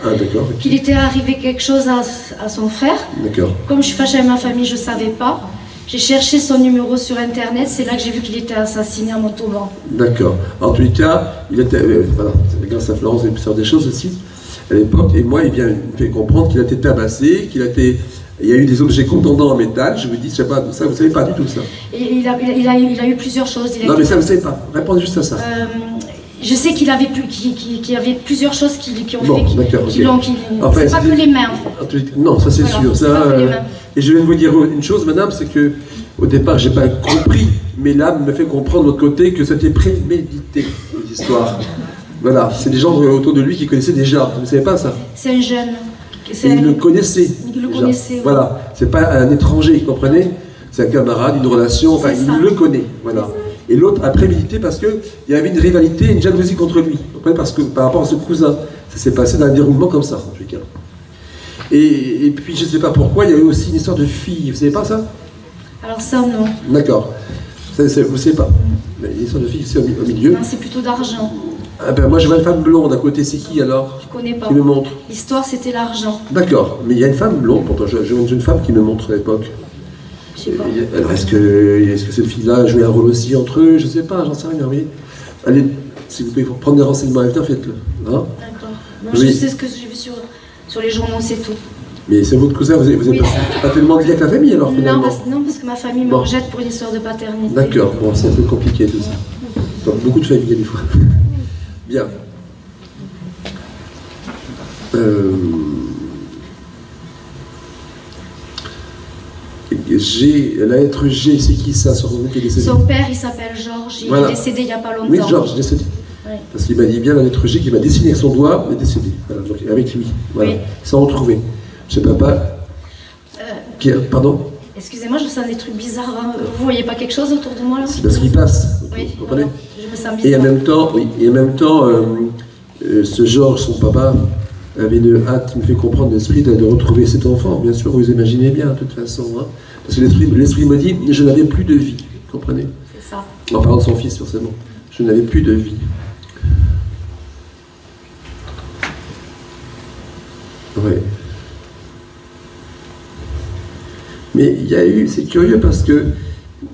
qu'il était arrivé quelque chose à son frère. D'accord. Comme je suis fâchée avec ma famille, je ne savais pas. J'ai cherché son numéro sur Internet, c'est là que j'ai vu qu'il était assassiné à Montauban. D'accord. En tous les cas, il était, voilà, grâce à Florence, il y a plusieurs des choses aussi, à l'époque, et moi, il me fait comprendre qu'il a été tabassé, il y a eu des objets contondants en métal, je vous dis, je sais pas, ça, vous ne savez pas du tout ça. Et il a eu plusieurs choses. Non, mais ça, vous ne savez pas. Répondez juste à ça. Je sais qu'il y avait plusieurs choses qui ont bon, fait enfin, c'est pas que les mains. En fait. Non, ça c'est voilà, sûr. Ça, et je viens de vous dire une chose, madame, c'est que au départ, j'ai pas compris, mais l'âme me fait comprendre de l'autre côté que c'était prémédité, l'histoire. Voilà, c'est des gens autour de lui qui connaissaient déjà. Vous ne savez pas ça? C'est un jeune. Et il le connaissait. Il le connaissait. Voilà, c'est pas un étranger, vous comprenez? C'est un camarade, une relation, enfin, il le connaît. Voilà. Et l'autre a prémédité parce qu'il y avait une rivalité, une jalousie contre lui. Vous comprenez? Parce que par rapport à ce cousin, ça s'est passé dans un déroulement comme ça, en tout cas. Et puis, je ne sais pas pourquoi, il y a eu aussi une histoire de fille. Vous savez pas ça? Alors ça, non. D'accord. Vous ne savez pas. Mais une histoire de fille, c'est au milieu. Non, c'est plutôt d'argent. Ah ben, moi, je vois une femme blonde à côté. C'est qui, alors? Je connais pas. Qui me montre? L'histoire, c'était l'argent. D'accord. Mais il y a une femme blonde, pourtant. J'ai une jeune femme qui me montre à l'époque. Je sais pas. Alors, est-ce que cette fille-là a joué un rôle aussi entre eux? Je ne sais pas, j'en sais rien. Mais allez, si vous pouvez prendre des renseignements à l'avenir, faites-le. Hein? D'accord. Moi, je sais ce que j'ai vu sur les journaux, c'est tout. Mais c'est votre cousin, vous n'êtes pas tellement lié avec la famille alors finalement? Non, parce que ma famille me rejette pour une histoire de paternité. D'accord, bon, c'est un peu compliqué tout ça. Donc, beaucoup de familles des fois. Bien. La lettre G, c'est qui ça? Qui est décédé? Son père, il s'appelle Georges, il est décédé il n'y a pas longtemps. Oui, Georges, décédé. Ouais. Parce qu'il m'a dit bien la lettre G, qu'il m'a dessiné avec son doigt, il est décédé. Voilà, donc avec lui. Voilà. Oui. Sans retrouver. Je sais pas. Pardon? Excusez-moi, je sens des trucs bizarres. Hein. Vous voyez pas quelque chose autour de moi là? C'est parce qu'il passe. Oui, vous comprenez? Je me sens bizarre. Et en même temps, ce Georges, son papa, avait une hâte, il me fait comprendre l'esprit de retrouver cet enfant. Bien sûr, vous imaginez bien, de toute façon. Hein. Parce que l'esprit me dit, je n'avais plus de vie. Vous comprenez? C'est ça. En parlant de son fils, forcément. Je n'avais plus de vie. Ouais. Mais il y a eu, c'est curieux parce que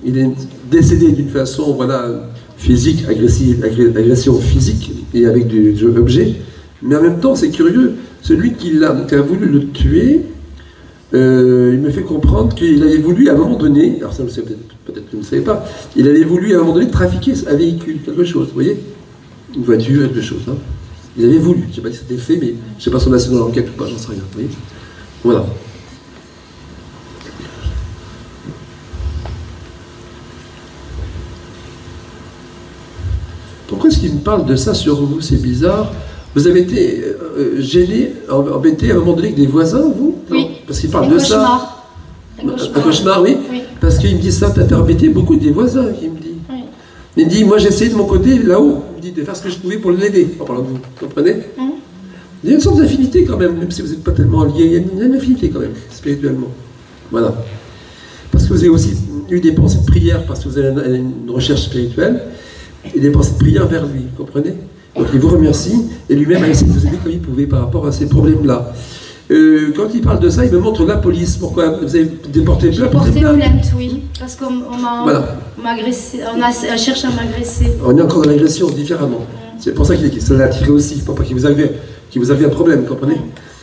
il est décédé d'une façon, voilà, physique, agression physique et avec du objet. Mais en même temps, c'est curieux, celui qui a voulu le tuer, il me fait comprendre qu'il avait voulu à un moment donné, alors ça peut-être que vous ne savez pas, il avait voulu à un moment donné trafiquer un véhicule, quelque chose, vous voyez, une voiture, quelque chose. Hein. Il avait voulu, je ne sais pas si c'était fait, mais je ne sais pas si on a dans l'enquête ou pas, j'en sais rien, vous voyez. Voilà. Pourquoi est-ce qu'il me parle de ça sur vous? C'est bizarre. Vous avez été gêné, embêté à un moment donné avec des voisins, vous? Oui. Parce qu'il parle de ça. Un cauchemar, oui. Oui. Parce qu'il me dit ça, t'as fait embêter beaucoup des voisins, il me dit. Oui. Il me dit, moi j'ai essayé de mon côté, là-haut, il me dit de faire ce que je pouvais pour l'aider, en parlant de vous, vous comprenez? Il y a une sorte d'affinité quand même si vous n'êtes pas tellement liés, il y a une affinité quand même, spirituellement. Voilà. Parce que vous avez aussi eu des pensées de prière, parce que vous avez une recherche spirituelle, et des pensées de prière vers lui, vous comprenez? Donc il vous remercie, et lui-même a essayé de vous aider comme il pouvait par rapport à ces problèmes-là. Quand il parle de ça, il me montre la police. Pourquoi? Vous avez déporté plainte? Porté plainte, oui. Parce qu'on m'a agressé, on a cherché à m'agresser. On est encore dans l'agression, différemment. C'est pour ça ça l'a attiré aussi, pour pas qu'il vous avait un problème, vous comprenez?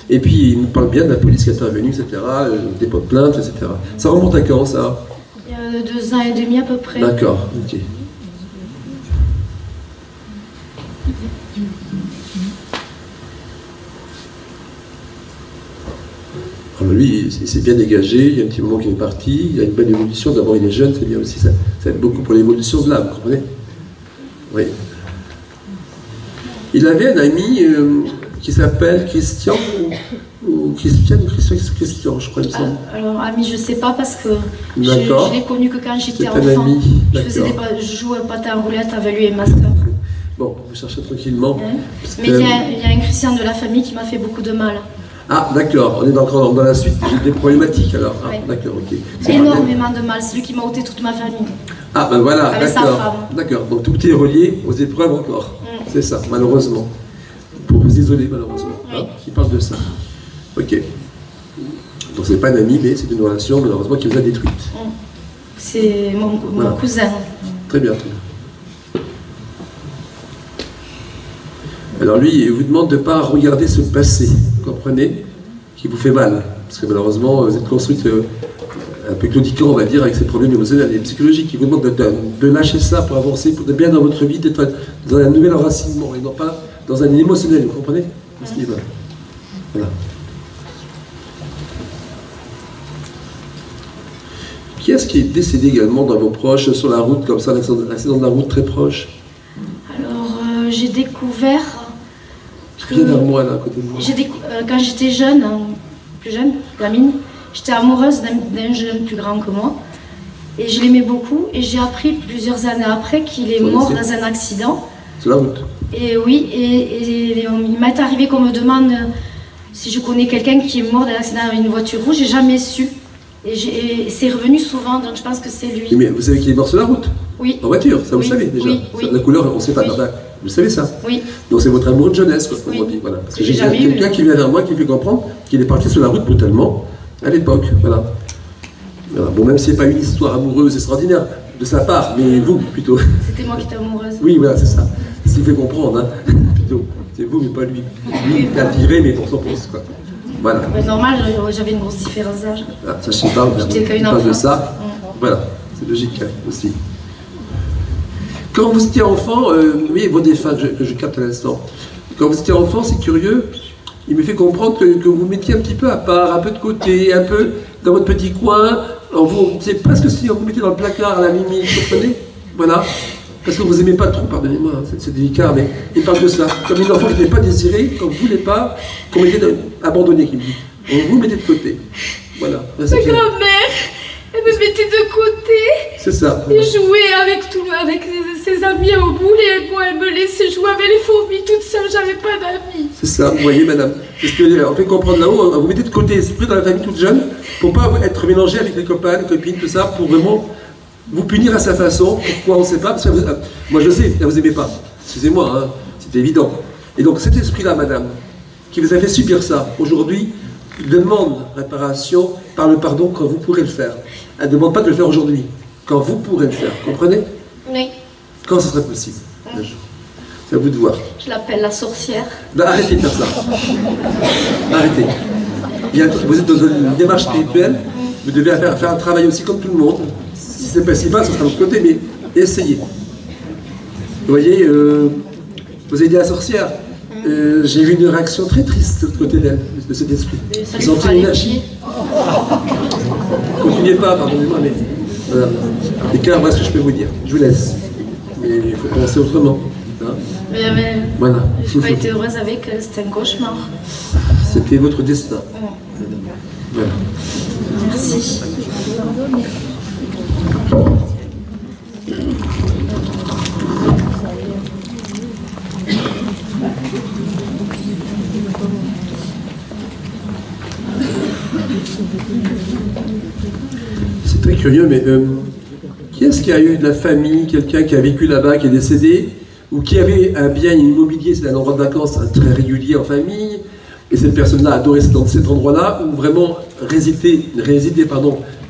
Et puis il nous parle bien de la police qui est intervenue, etc., dépôt de plainte, etc. Ça remonte à quand, ça? Il y a 2 ans et demi à peu près. D'accord, ok. Alors lui, il s'est bien dégagé, il y a un petit moment qu'il est parti, il a une bonne évolution. D'abord, il est jeune, c'est bien aussi, ça aide beaucoup pour l'évolution de l'âme, vous comprenez? Oui. Il avait un ami qui s'appelle Christian, ou Christian, je crois, il me semble. Alors, ami, je ne sais pas, parce que je l'ai connu que quand j'étais enfant. Un ami, je jouais au patin à roulette avec lui et ma soeur. Bon, vous cherchez tranquillement. Mais il y a un Christian de la famille qui m'a fait beaucoup de mal. Ah, d'accord, on est encore dans la suite des problématiques alors. Ah, oui. D'accord, ok. Énormément de mal, c'est lui qui m'a ôté toute ma famille. Ah, ben voilà, avec sa femme. D'accord, donc tout est relié aux épreuves encore. C'est ça, malheureusement. Pour vous isoler, malheureusement. Oui. Hein, qui parle de ça. Ok. Donc c'est pas un ami, mais c'est une relation, malheureusement, qui vous a détruite. C'est mon cousin. Très bien, très bien. Alors lui, il vous demande de ne pas regarder ce passé, vous comprenez, qui vous fait mal. Parce que malheureusement, vous êtes construite un peu claudiquant, on va dire, avec ces problèmes émotionnels et psychologiques. Il vous demande de lâcher ça pour avancer, pour être bien dans votre vie, d'être dans un nouvel enracinement, et non pas dans un émotionnel, vous comprenez? Voilà. Qui est-ce qui est décédé également dans vos proches, sur la route, comme ça, un accident de la route très proche? Alors, j'ai découvert... Viens vers moi, là, à côté de moi. Quand j'étais jeune, plus jeune, gamine, j'étais amoureuse d'un jeune plus grand que moi. Et je l'aimais beaucoup. Et j'ai appris plusieurs années après qu'il est mort dans un accident. Sur la route? Et oui, et il m'est arrivé qu'on me demande si je connais quelqu'un qui est mort dans un accident avec une voiture rouge. J'ai jamais su. Et c'est revenu souvent, donc je pense que c'est lui. Mais vous savez qu'il est mort sur la route? Oui. En voiture, ça vous savez déjà? Oui. La couleur, on ne sait pas. Oui. Vous savez ça? Oui. Donc c'est votre amour de jeunesse, quoi, comme on dit. Voilà. Parce que j'ai quelqu'un qui vient vers moi qui me fait comprendre qu'il est parti sur la route brutalement à l'époque. Voilà. Bon, même si ce n'est pas une histoire amoureuse extraordinaire de sa part, mais vous plutôt. C'était moi qui étais amoureuse. Oui, voilà, c'est ça. S'il fait comprendre, hein. Plutôt. C'est vous, mais pas lui. Lui, il a viré, mais pour son poste, quoi. Voilà. Normal, j'avais une grosse différence d'âge. Ah, ça, je sais pas, on parle de ça. Voilà, c'est logique hein, aussi. Quand vous étiez enfant, oui, vos défunts que je capte à l'instant. Quand vous étiez enfant, c'est curieux, il me fait comprendre que vous mettiez un petit peu à part, un peu de côté, un peu dans votre petit coin. C'est presque si on vous mettait dans le placard à la limite, vous comprenez? Voilà. Parce que vous n'aimez pas trop, pardonnez-moi, hein, c'est délicat, mais il parle de ça. Comme une enfant qui n'est pas désirée, qu'on ne voulait pas, qu'on mettait abandonné, qu'il dit. On vous mettait de côté. Voilà. Ma grand-mère, elle me mettait de côté. C'est ça. Et jouait avec ses amis au boule, et moi, elle me laissait jouer avec les fourmis toute seule, j'avais pas d'amis. C'est ça, vous voyez, madame. Parce qu'on fait comprendre là-haut, on vous mettez de côté, esprit dans la famille toute jeune, pour ne pas être mélangé avec les copains, les copines, tout ça, pour vraiment vous punir à sa façon. Pourquoi on ne sait pas? Parce que moi je sais, vous n'aimez pas. Excusez-moi, hein, c'est évident. Et donc cet esprit-là, madame, qui vous a fait subir ça, aujourd'hui, demande réparation par le pardon quand vous pourrez le faire. Elle ne demande pas de le faire aujourd'hui, quand vous pourrez le faire. Comprenez? Oui. Quand ce serait possible. C'est à vous de voir. Je l'appelle la sorcière. Bah, arrêtez de faire ça. Arrêtez. Vous êtes dans une démarche spirituelle, vous devez faire un travail aussi comme tout le monde. Si c'est pas si bas, ce sera de l'autre côté, mais essayez. Vous voyez, vous avez dit à la sorcière, j'ai vu une réaction très triste de l'autre côté d'elle, de cet esprit. Vous sentez l'énergie. Continuez pas, pardonnez-moi, mais voilà. Les cas, voilà ce que je peux vous dire. Je vous laisse. Mais il faut penser autrement. Hein, Mais voilà. j'ai pas été heureuse avec elle, c'était un cauchemar. C'était votre destin. Voilà. Merci. C'est très curieux, mais qui est-ce qui a eu de la famille, quelqu'un qui a vécu là-bas, qui est décédé, ou qui avait un bien immobilier, c'est un endroit de vacances très régulier en famille, et cette personne-là adorait cet endroit-là, ou vraiment résider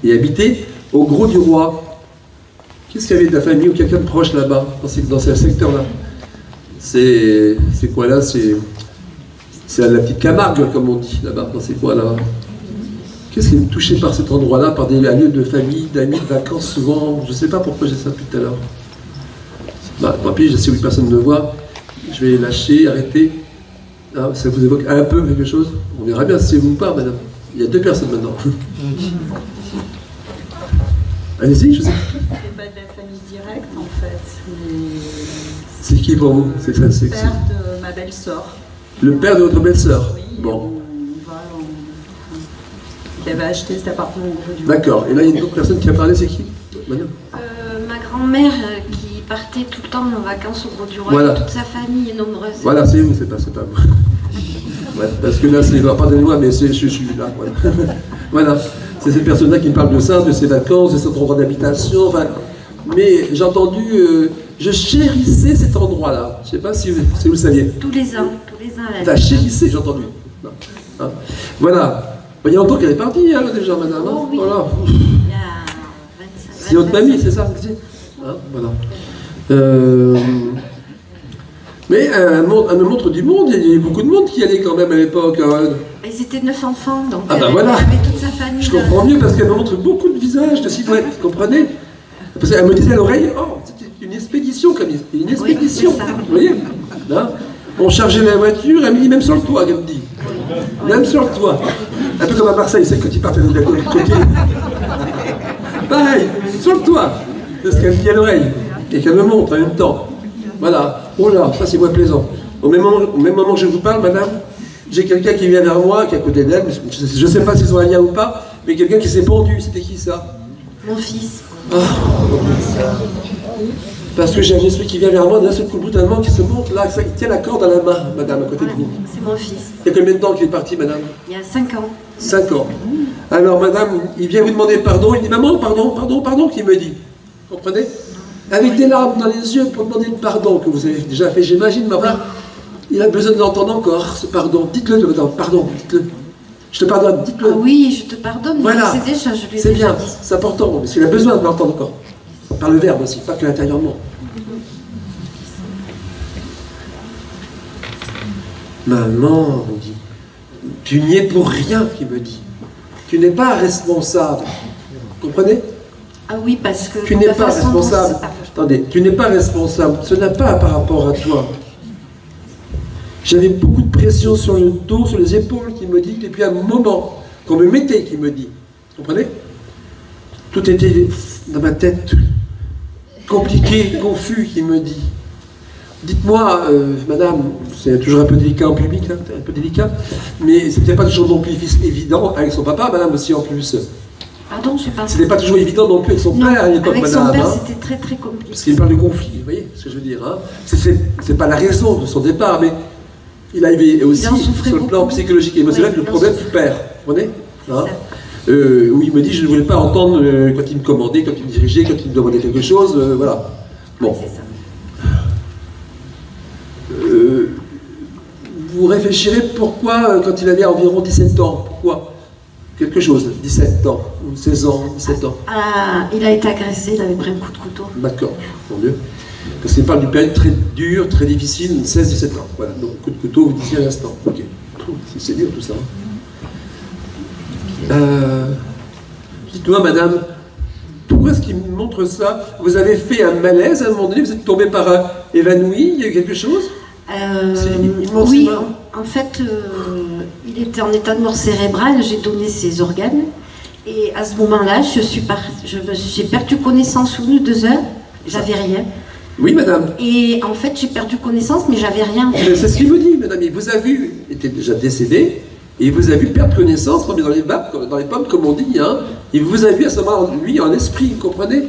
et habiter au Gros du Roi. Qu'est-ce qu'il y avait de la famille ou quelqu'un de proche là-bas, dans ce secteur-là? C'est quoi là? C'est la petite Camargue, comme on dit là-bas, dans ces coins-là. Qu'est-ce qui est touché par cet endroit-là, par des lieux de famille, d'amis, de vacances, souvent? Je ne sais pas pourquoi j'ai ça depuis tout à l'heure. Bah, tant pis, je sais où personne ne me voit. Je vais lâcher, arrêter. Ah, ça vous évoque un peu quelque chose? On verra bien si c'est vous ou pas, madame. Il y a deux personnes maintenant. Allez-y, je sais. C'est pas de la famille directe, en fait. C'est qui pour vous? C'est le père de ma belle-sœur. Le père de votre belle-sœur? Oui, bon. Il avait acheté cet appartement au Gros du Roi. D'accord. Et là, il y a une autre personne qui a parlé, c'est qui, madame? Ma grand-mère qui partait tout le temps en vacances au Gros du Roi, voilà. Et toute sa famille est nombreuse. Voilà, c'est vous, c'est pas moi. Ouais, parce que là, pardonnez-moi, mais je suis là. Voilà, voilà. C'est cette personne-là qui me parle de ça, de ses vacances, de cet endroit d'habitation. Enfin, mais j'ai entendu, je chérissais cet endroit-là. Je ne sais pas si vous le saviez. Tous les ans, T'as chérissé, j'ai entendu. Hein. Voilà. Il y a longtemps qu'elle est partie, hein, déjà, madame. Hein. Oh, oui. Voilà. Il y a 25 C'est votre mamie, c'est ça? Hein, voilà. Mais un montre du monde, il y avait beaucoup de monde qui allait quand même à l'époque. Hein. Ils étaient 9 enfants, donc ah ben voilà. elle avait toute sa famille. Je comprends mieux parce qu'elle me montre beaucoup de visages, de silhouettes, vous comprenez? Parce qu'elle me disait à l'oreille, oh, c'était une expédition, comme une expédition. Oui, vous voyez hein. On chargeait la voiture, elle me dit même sur le toit, elle me dit. Même sur le toit. Un peu comme à Marseille, c'est que tu partes de côté. Pareil, sur le toit. C'est ce qu'elle me dit à l'oreille. Et qu'elle me montre en même temps. Voilà. Oh là, ça c'est moins plaisant. Au même moment que je vous parle, madame, j'ai quelqu'un qui vient vers moi, qui est à côté d'elle, je ne sais pas s'ils ont un lien ou pas, mais quelqu'un qui s'est pendu. C'était qui ça? Mon fils. Ah. Parce que j'ai un esprit qui vient vers moi, d'un seul coup brutalement, qui se monte là, il tient la corde à la main, madame, à côté de vous. C'est mon fils. Il y a combien de temps qu'il est parti, madame? Il y a 5 ans. 5 ans. Alors, madame, il vient vous demander pardon, il dit, maman, pardon, qu'il me dit. Vous comprenez? Avec des larmes dans les yeux pour demander le pardon que vous avez déjà fait, j'imagine, mais enfin, il a besoin de l'entendre encore, ce pardon. Dites-le, pardon, dites-le. Je te pardonne, dites-le. Ah oui, je te pardonne, voilà. C'est déjà, je lui ai c'est déjà bien, dit. c'est important, parce qu'il a besoin de l'entendre encore. Par le verbe aussi, pas que intérieurement. Maman, on dit, tu n'y es pour rien, qu'il me dit. Tu n'es pas responsable. Vous comprenez? Ah oui, parce que... Tu n'es pas responsable. Attendez, tu n'es pas responsable. Ce n'est pas par rapport à toi. J'avais beaucoup de pression sur le dos, sur les épaules, qui me dit, depuis un moment, qu'on me mettait, qui me dit. Vous comprenez? Tout était dans ma tête, compliqué, confus, qui me dit. Dites-moi, madame, c'est toujours un peu délicat en public, hein, un peu délicat, mais c'était pas toujours non plus évident avec son papa, madame aussi en plus. Pardon, je sais pas. C'était pas toujours évident non plus avec son père à l'époque, madame. Avec son père, hein, c'était très très compliqué. parce qu'il parle de conflit, vous voyez ce que je veux dire. Hein, c'est pas la raison de son départ, mais il avait aussi, sur le plan psychologique et émotionnel, le problème du père. Vous comprenez hein, où il me dit, je ne voulais pas entendre quand il me commandait, quand il me dirigeait, quand il me demandait quelque chose, voilà. Bon. Vous réfléchirez pourquoi, quand il avait environ 17 ans, pourquoi quelque chose, 17 ans, ou 16 ans, 17 ans. Il a été agressé, il avait pris un coup de couteau. D'accord, tant mieux. Parce qu'il parle d'une période très dure, très difficile, 16-17 ans. Voilà, donc coup de couteau, vous disiez à l'instant. Ok. C'est dur tout ça. Dites-moi, madame, pourquoi est-ce qu'il me montre ça? Vous avez fait un malaise à un moment donné? Vous êtes tombé évanoui? Il y a eu quelque chose? Oui, en fait, il était en état de mort cérébrale, j'ai donné ses organes. Et à ce moment-là, j'ai perdu connaissance au bout de 2 heures, j'avais rien. Oui, madame. Et en fait, j'ai perdu connaissance, mais j'avais rien. C'est ce qu'il vous dit, madame. Il vous a vu, il était déjà décédé, et il vous a vu perdre connaissance, remis dans les pommes, comme on dit. Hein. Il vous a vu à ce moment, lui, en esprit, vous comprenez?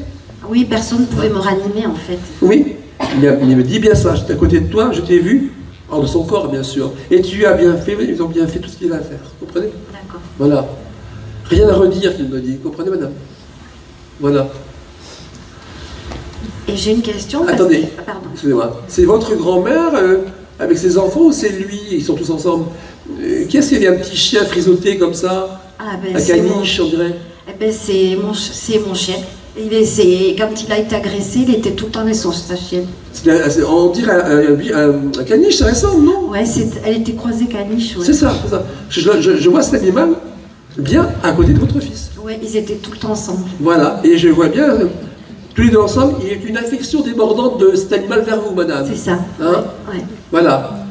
Oui, personne ne pouvait me ranimer, en fait. Oui, il me dit bien ça. J'étais à côté de toi, je t'ai vu, hors de son corps, bien sûr. Et tu as bien fait, ils ont bien fait tout ce qu'il a à faire. Vous comprenez? D'accord. Voilà. Rien à redire, qu'il me dit. Vous comprenez, madame? Voilà. Et j'ai une question. Attendez, pardon. Excusez-moi. C'est votre grand-mère avec ses enfants ou c'est lui? Ils sont tous ensemble. Qu'est-ce qu'il y a un petit chien frisotté comme ça? Un caniche, on dirait. Eh ben, c'est mon chien. Quand il a été agressé, il était tout le temps avec sa chienne. On dirait un caniche, ça ressemble, non? Ouais, elle était croisée caniche. Ouais. C'est ça, c'est ça. Je vois cet animal bien à côté de votre fils. Oui, ils étaient tout le temps ensemble. Voilà, et je vois bien, tous les deux ensemble, il y a une affection débordante de cet animal vers vous, madame. C'est ça. Hein? Ouais. Voilà.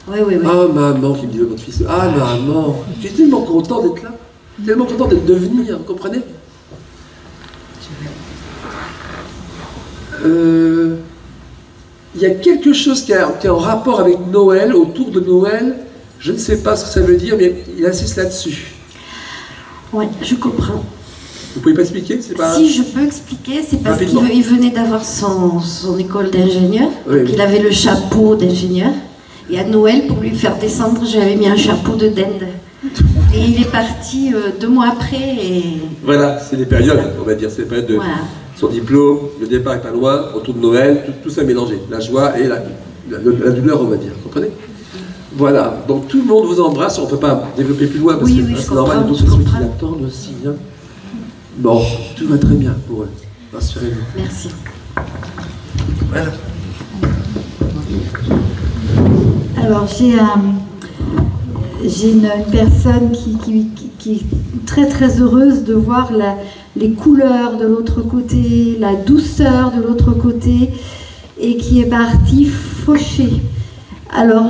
Oui, oui, oui. Ah, maman, qui me dit votre fils. Ah, maman. Je suis tellement content d'être là. Tellement content de venir, vous comprenez? Il y a quelque chose qui est en rapport avec Noël, autour de Noël. Je ne sais pas ce que ça veut dire, mais il insiste là-dessus. Oui, je comprends. Vous pouvez pas expliquer? Si, je peux expliquer. C'est parce qu'il venait d'avoir son école d'ingénieur. Oui, il avait le chapeau d'ingénieur. Et à Noël, pour lui faire descendre, j'avais mis un chapeau de dinde. Et il est parti 2 mois après. Et... Voilà, c'est les périodes, on va dire. C'est les périodes de son diplôme, le départ est pas loin, autour de Noël, tout ça mélangé. La joie et la douleur, on va dire. Vous comprenez? Voilà, donc tout le monde vous embrasse, on ne peut pas développer plus loin parce que c'est normal, il y a d'autres personnes qui l'attendent aussi. Hein. Bon, tout va très bien pour eux, rassurez-vous. Merci. Voilà. Alors j'ai une personne qui est très très heureuse de voir les couleurs de l'autre côté, la douceur de l'autre côté, et qui est partie faucher. Alors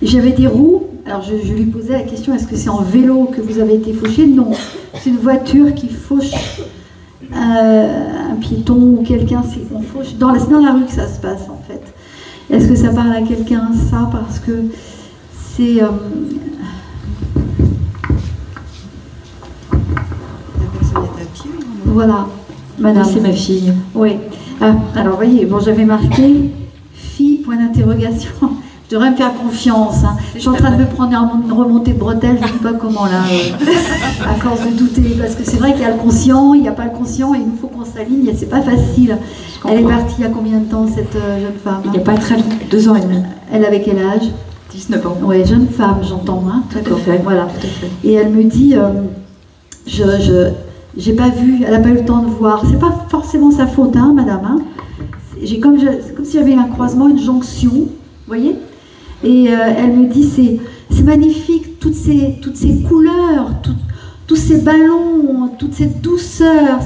j'avais des roues. Alors je lui posais la question, est-ce que c'est en vélo que vous avez été fauché? Non, c'est une voiture qui fauche un piéton ou quelqu'un. On fauche. C'est dans la rue que ça se passe en fait. Est-ce que ça parle à quelqu'un, ça? Parce que c'est... Voilà, madame. C'est ma fille. Oui. Ah, alors, voyez, bon, j'avais marqué fille, point d'interrogation. Je devrais me faire confiance. Hein. Je suis en train de me prendre une remontée de bretelles, je ne sais pas comment là, à force de douter. Parce que c'est vrai qu'il y a le conscient, il n'y a pas le conscient, et il nous faut qu'on s'aligne, et c'est pas facile. Elle est partie il y a combien de temps, cette jeune femme? Il n'y a pas très longtemps, 2 ans et demi. Elle avait quel âge? 19 ans. Oui, jeune femme, j'entends. Hein. Tout à fait. Voilà. Tout à fait. Et elle me dit, j'ai pas vu, elle n'a pas eu le temps de voir. C'est pas forcément sa faute, hein, madame. Hein. C'est comme si j'avais un croisement, une jonction, vous voyez? Et elle me dit, c'est magnifique, toutes ces couleurs, tous ces ballons, toute cette douceur.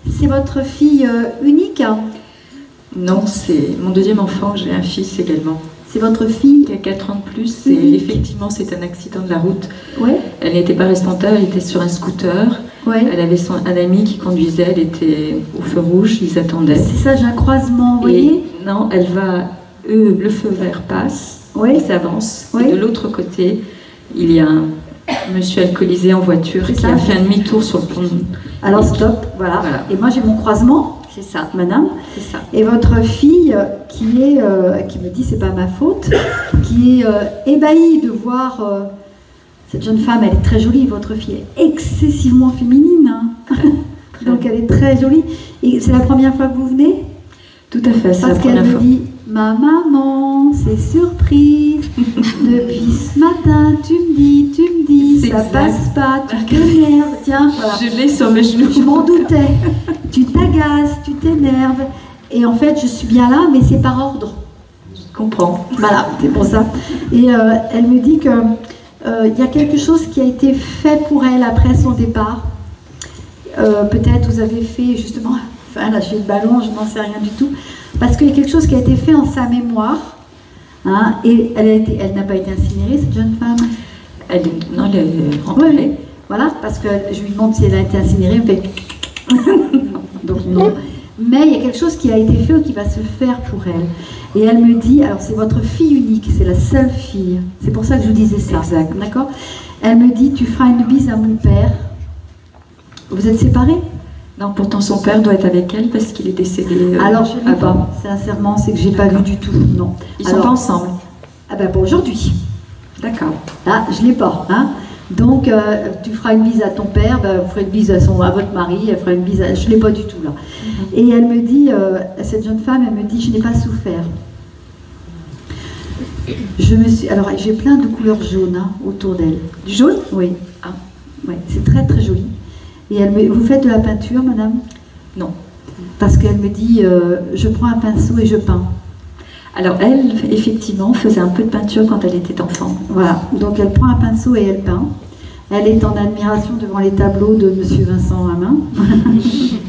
C'est votre fille unique? Non, c'est mon 2e enfant, j'ai un fils également. C'est votre fille? Qui a 4 ans de plus, et effectivement c'est un accident de la route. Ouais. Elle n'était pas responsable, elle était sur un scooter. Ouais. Elle avait un ami qui conduisait, elle était au feu rouge, ils attendaient. C'est ça, j'ai un croisement, vous voyez? Non, elle va, le feu vert passe, ils s'avancent, et de l'autre côté, il y a un monsieur alcoolisé en voiture qui a fait un demi-tour sur le pont. Alors stop, voilà. Et moi j'ai mon croisement. C'est ça, madame. C'est ça. Et votre fille, qui me dit c'est pas ma faute, qui est ébahie de voir cette jeune femme. Elle est très jolie, votre fille est excessivement féminine. Hein. Donc elle est très jolie. Et c'est la première fois que vous venez? Tout à fait, c'est la première fois. Parce qu'elle me dit, ma maman, c'est surprise. Depuis ce matin, tu me dis, ça passe pas, tu t'énerves. Tiens, voilà. Je l'ai sur mes genoux. Je m'en doutais. Tu t'agaces, tu t'énerves. Et en fait, je suis bien là, mais c'est par ordre. Je comprends. Voilà, c'est pour ça. Et elle me dit que il y a quelque chose qui a été fait pour elle après son départ. Peut-être vous avez fait justement, enfin lâcher le ballon, je n'en sais rien du tout, parce qu'il y a quelque chose qui a été fait en sa mémoire. Hein, et elle n'a pas été incinérée, cette jeune femme. Non, elle est enterrée. Oui, voilà, parce que je lui demande si elle a été incinérée, elle me fait donc non. Mais il y a quelque chose qui a été fait ou qui va se faire pour elle. Et elle me dit, alors c'est votre fille unique, c'est la seule fille. C'est pour ça que je vous disais ça. Exact. D'accord ? Elle me dit, tu feras une bise à mon père. Vous êtes séparés ? Non, pourtant son père doit être avec elle parce qu'il est décédé. Alors je ne sais pas, sincèrement, c'est que j'ai pas vu du tout. Non. Ils sont pas ensemble. Ah ben pas aujourd'hui. D'accord. Ah, je l'ai pas. Hein. Donc tu feras une bise à ton père, ben, vous ferez une bise à votre mari, elle fera une bise. Je l'ai pas du tout là. Et elle me dit, cette jeune femme, elle me dit, je n'ai pas souffert. Alors j'ai plein de couleurs jaunes hein, autour d'elle. Du jaune ? Oui. Ah, ouais, c'est très très joli. Et vous faites de la peinture, madame ? Non. Parce qu'elle me dit, je prends un pinceau et je peins. Alors elle, effectivement, faisait un peu de peinture quand elle était enfant. Voilà, donc elle prend un pinceau et elle peint. Elle est en admiration devant les tableaux de Monsieur Vincent Hamin.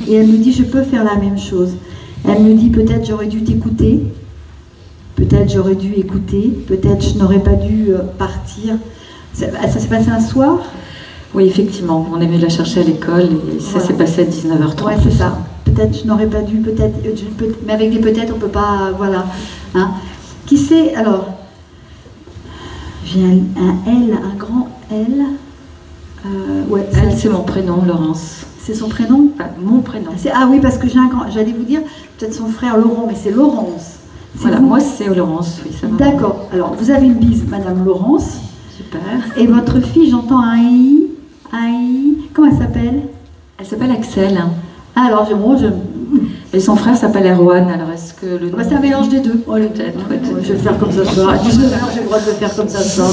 Et elle me dit, je peux faire la même chose. Elle me dit, peut-être j'aurais dû t'écouter. Peut-être j'aurais dû écouter. Peut-être je n'aurais pas dû partir. Ça s'est passé un soir ? Oui, effectivement, on est venu la chercher à l'école et ça s'est passé à 19h30. Ouais, c'est ça. Peut-être je n'aurais pas dû, mais avec des peut-être, on ne peut pas, voilà. Hein. Qui sait, alors, j'ai un L, un grand L. Ouais, elle, c'est mon prénom, Laurence. C'est son prénom ? Enfin, mon prénom. Ah oui, parce que j'ai un grand, j'allais vous dire, peut-être son frère Laurent, mais c'est Laurence. Voilà, moi c'est Laurence, oui, ça va. D'accord, alors vous avez une bise, Madame Laurence. Super. Et votre fille, j'entends un I. Comment elle s'appelle ? Elle s'appelle Axel. Ah, alors, Et son frère s'appelle Erwan, alors est-ce que le nom... C'est un mélange des deux. Oh, peut-être. Je vais le faire comme ça ce soir. À 19h, j'ai le droit de le faire comme ça ce soir.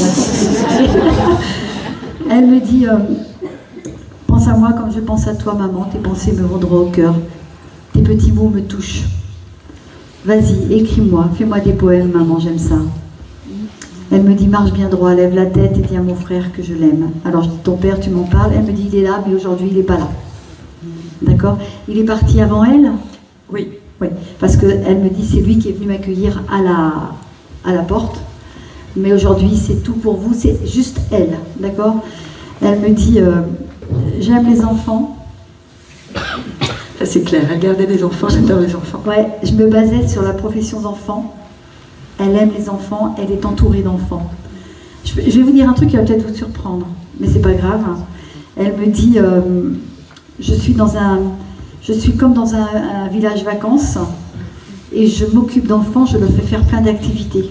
Elle me dit, pense à moi comme je pense à toi, maman. Tes pensées me vont droit au cœur. Tes petits mots me touchent. Vas-y, écris-moi. Fais-moi des poèmes, maman, j'aime ça. Elle me dit, marche bien droit, lève la tête et dis à mon frère que je l'aime. Alors je dis, ton père, tu m'en parles. Elle me dit, il est là, mais aujourd'hui, il n'est pas là. D'accord ? Il est parti avant elle ? Oui. Oui, parce qu'elle me dit, c'est lui qui est venu m'accueillir à la porte. Mais aujourd'hui, c'est tout pour vous, c'est juste elle. D'accord ? Elle me dit, j'aime les enfants. Ça, c'est clair, elle gardait les enfants, j'adore les enfants. Ouais, je me basais sur la profession d'enfant. Elle aime les enfants, elle est entourée d'enfants. Je vais vous dire un truc qui va peut-être vous surprendre, mais c'est pas grave. Elle me dit, je suis comme dans un village vacances et je m'occupe d'enfants, je leur fais faire plein d'activités.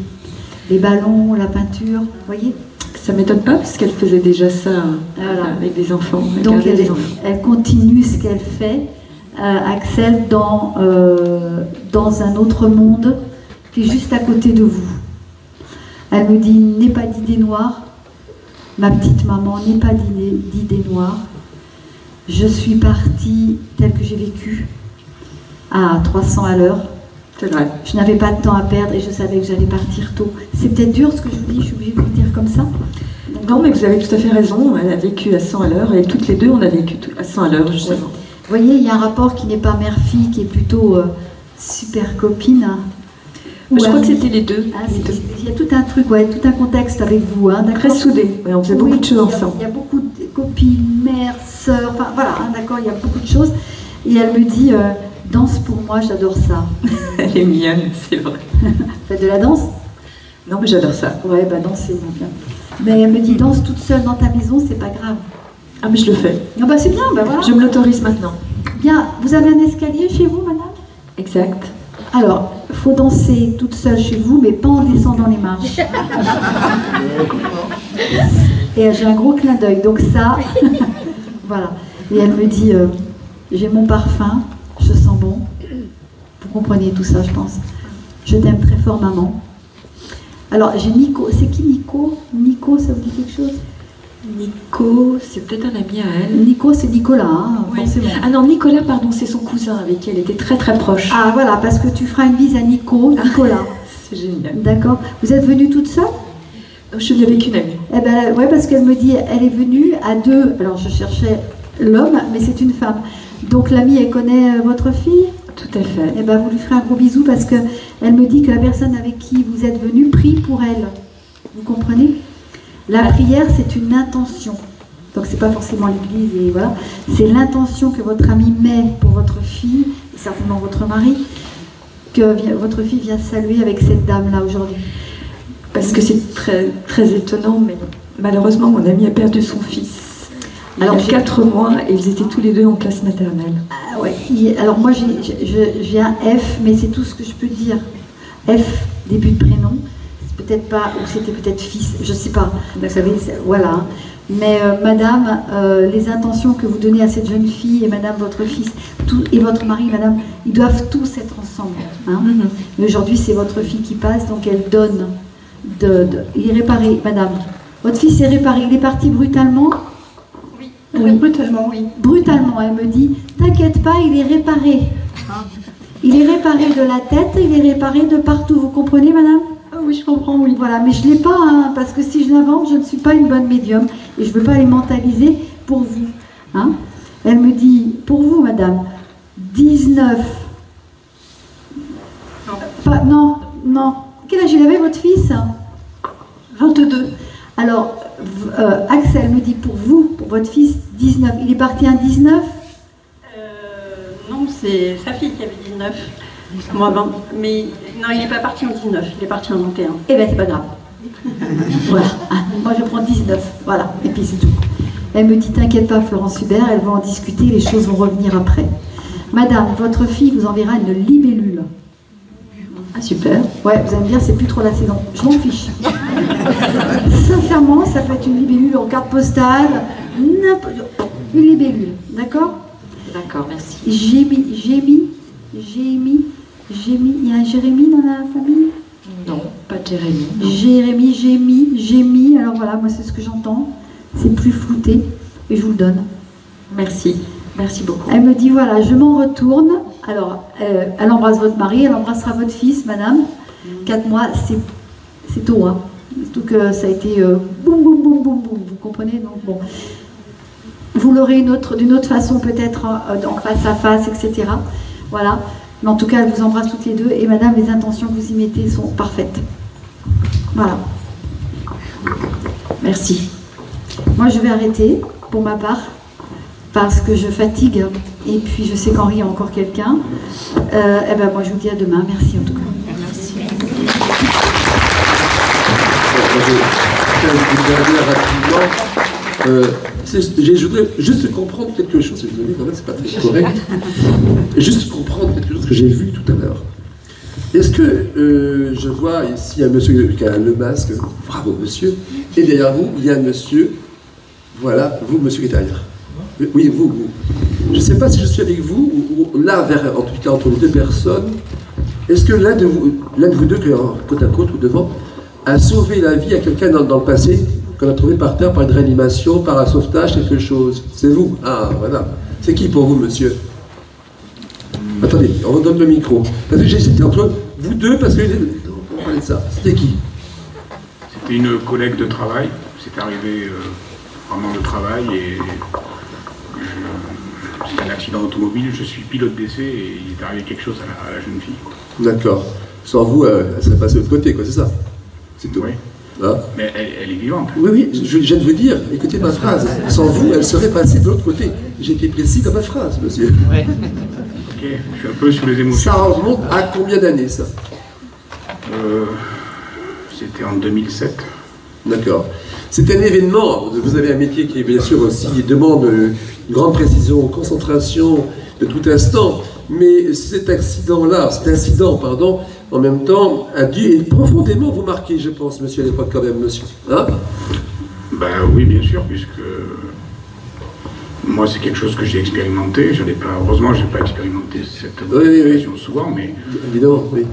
Les ballons, la peinture, vous voyez ? Ça m'étonne pas parce qu'elle faisait déjà ça avec des enfants. Donc elle continue ce qu'elle fait, Axel, dans un autre monde qui est juste à côté de vous. Elle me dit, n'aie pas d'idées noires, ma petite maman, n'aie pas d'idées noires. Je suis partie telle que j'ai vécu, à 300 à l'heure. C'est vrai. Je n'avais pas de temps à perdre et je savais que j'allais partir tôt. C'est peut-être dur ce que je vous dis, je suis obligée de vous le dire comme ça. Non, mais vous avez tout à fait raison, elle a vécu à 100 à l'heure et toutes les deux, on a vécu à 100 à l'heure, justement. Ouais. Vous voyez, il y a un rapport qui n'est pas mère-fille, qui est plutôt super copine. Je crois que c'était les deux. Il y a tout un truc, tout un contexte avec vous. Hein, très soudé, on faisait beaucoup de choses ensemble. Il y a beaucoup de copines, mères, sœurs, enfin voilà, d'accord, il y a beaucoup de choses. Et elle me dit, danse pour moi, j'adore ça. Elle est mignonne, c'est vrai. Faites de la danse ? Non, mais j'adore ça. Ouais, danser, bien. Mais elle me dit, danse toute seule dans ta maison, c'est pas grave. Ah, mais je le fais. Ah c'est bien, voilà. Je me l'autorise maintenant. Bien, vous avez un escalier chez vous, madame ? Exact. Alors, il faut danser toute seule chez vous, mais pas en descendant les marches. Et j'ai un gros clin d'œil, donc ça, voilà. Et elle me dit, j'ai mon parfum, je sens bon. Vous comprenez tout ça, je pense. Je t'aime très fort, maman. Alors, j'ai Nico. C'est qui Nico ? Nico, ça vous dit quelque chose ? Nico, c'est peut-être un ami à elle. Nico, c'est Nicolas, hein, oui. Forcément. Ah non, Nicolas, pardon, c'est son cousin avec qui elle était très très proche. Ah voilà, parce que tu feras une bise à Nicolas. C'est génial. D'accord. Vous êtes venue toute seule? Je suis venue avec une amie. Eh ben, ouais, parce qu'elle me dit, elle est venue à deux. Alors je cherchais l'homme, mais c'est une femme. Donc l'amie, elle connaît votre fille? Tout à fait. Eh ben, vous lui ferez un gros bisou parce qu'elle me dit que la personne avec qui vous êtes venu prie pour elle. Vous comprenez? La prière, c'est une intention. Donc c'est pas forcément l'église, et voilà. C'est l'intention que votre ami met pour votre fille, et certainement votre mari, que votre fille vient saluer avec cette dame-là aujourd'hui. Parce que c'est très, très étonnant, mais malheureusement, mon ami a perdu son fils. Alors, 4 mois, et ils étaient tous les deux en classe maternelle. Ah ouais. Alors moi, j'ai un F, mais c'est tout ce que je peux dire. F, début de prénom. C'est peut-être pas, ou c'était peut-être fils, je sais pas. Vous savez, voilà. Mais madame, les intentions que vous donnez à cette jeune fille, et madame, votre fils, et votre mari, madame, ils doivent tous être ensemble. Hein. Mais aujourd'hui, c'est votre fille qui passe, donc elle donne. Il est réparé, madame. Votre fils est réparé, il est parti brutalement? Oui, brutalement, oui. Brutalement, elle me dit, t'inquiète pas, il est réparé. Il est réparé de la tête, il est réparé de partout. Vous comprenez, madame? Ah oui, je comprends, oui. Voilà, mais je ne l'ai pas, hein, parce que si je l'invente, je ne suis pas une bonne médium. Et je ne veux pas les mentaliser pour vous. Hein. Elle me dit, pour vous, madame, 19. Non. Non. Quel âge il avait, votre fils? 22. Alors, Axel me dit, pour vous, pour votre fils, 19. Il est parti à 19? Non, c'est sa fille qui avait 19. Moi, bon, mais non, il n'est pas parti en 19, il est parti en 21. Eh bien, c'est pas grave. Voilà. Moi, je prends 19. Voilà. Et puis, c'est tout. Elle me dit, t'inquiète pas, Florence Hubert, elle va en discuter, les choses vont revenir après. Madame, votre fille vous enverra une libellule. Ah, super. Ouais, vous allez me dire, c'est plus trop la saison. Je m'en fiche. Sincèrement, ça peut être une libellule en carte postale, une libellule. D'accord? D'accord, merci. J'ai mis. Il y a un Jérémy dans la famille? Non, pas de Jérémy. Non. J'ai mis. Alors voilà, moi c'est ce que j'entends. C'est plus flouté et je vous le donne. Merci. Merci beaucoup. Elle me dit voilà, je m'en retourne. Alors, elle embrasse votre mari, elle embrassera votre fils, madame. 4 mois, c'est tôt, hein. Surtout que ça a été boum, boum, boum, boum, boum. Vous comprenez? Donc bon. Vous l'aurez d'une autre façon, peut-être en face à face, etc. Voilà. Mais en tout cas, elle vous embrasse toutes les deux. Et madame, les intentions que vous y mettez sont parfaites. Voilà. Merci. Moi, je vais arrêter, pour ma part, parce que je fatigue. Et puis, je sais qu'Henri a encore quelqu'un. Eh ben, moi, je vous dis à demain. Merci, en tout cas. Merci. Je voudrais juste comprendre quelque chose, je suis désolé, quand même, c'est pas très correct. Juste comprendre quelque chose que j'ai vu tout à l'heure. Est-ce que je vois ici un monsieur qui a le masque, bravo monsieur, et derrière vous, il y a un monsieur, voilà, vous, monsieur qui est derrière. Oui, vous. Je ne sais pas si je suis avec vous, ou là, en tout cas, entre les deux personnes, est-ce que l'un de vous deux, qui est côte à côte ou devant, a sauvé la vie à quelqu'un dans le passé, qu'on a trouvé par terre, par une réanimation, par un sauvetage, quelque chose? C'est vous? Ah, voilà. C'est qui pour vous, monsieur? Attendez, on vous donne le micro. Parce que j'hésitais entre vous deux, parce que on parlait de ça. C'était qui? C'était une collègue de travail. C'est arrivé pendant le travail et c'est un accident automobile. Je suis pilote d'essai et il est arrivé quelque chose à la jeune fille. D'accord. Sans vous, elle serait passée de l'autre côté, quoi, c'est ça? C'est tout. Oui. Ah. Mais elle est vivante. Oui, je viens de vous dire, écoutez ma phrase. Sans vous, elle serait passée de l'autre côté. J'ai été précis dans ma phrase, monsieur. Ouais. Ok, je suis un peu sur les émotions. Ça remonte à combien d'années, ça? C'était en 2007. D'accord. C'est un événement. Vous avez un métier qui, bien sûr, aussi demande une grande précision, concentration de tout instant. Mais cet incident, en même temps, a dû profondément vous marquer, je pense, monsieur, à l'époque, quand même, monsieur. Hein? Ben oui, bien sûr, puisque moi, c'est quelque chose que j'ai expérimenté. Heureusement, je n'ai pas expérimenté cette situation souvent, mais évidemment, oui.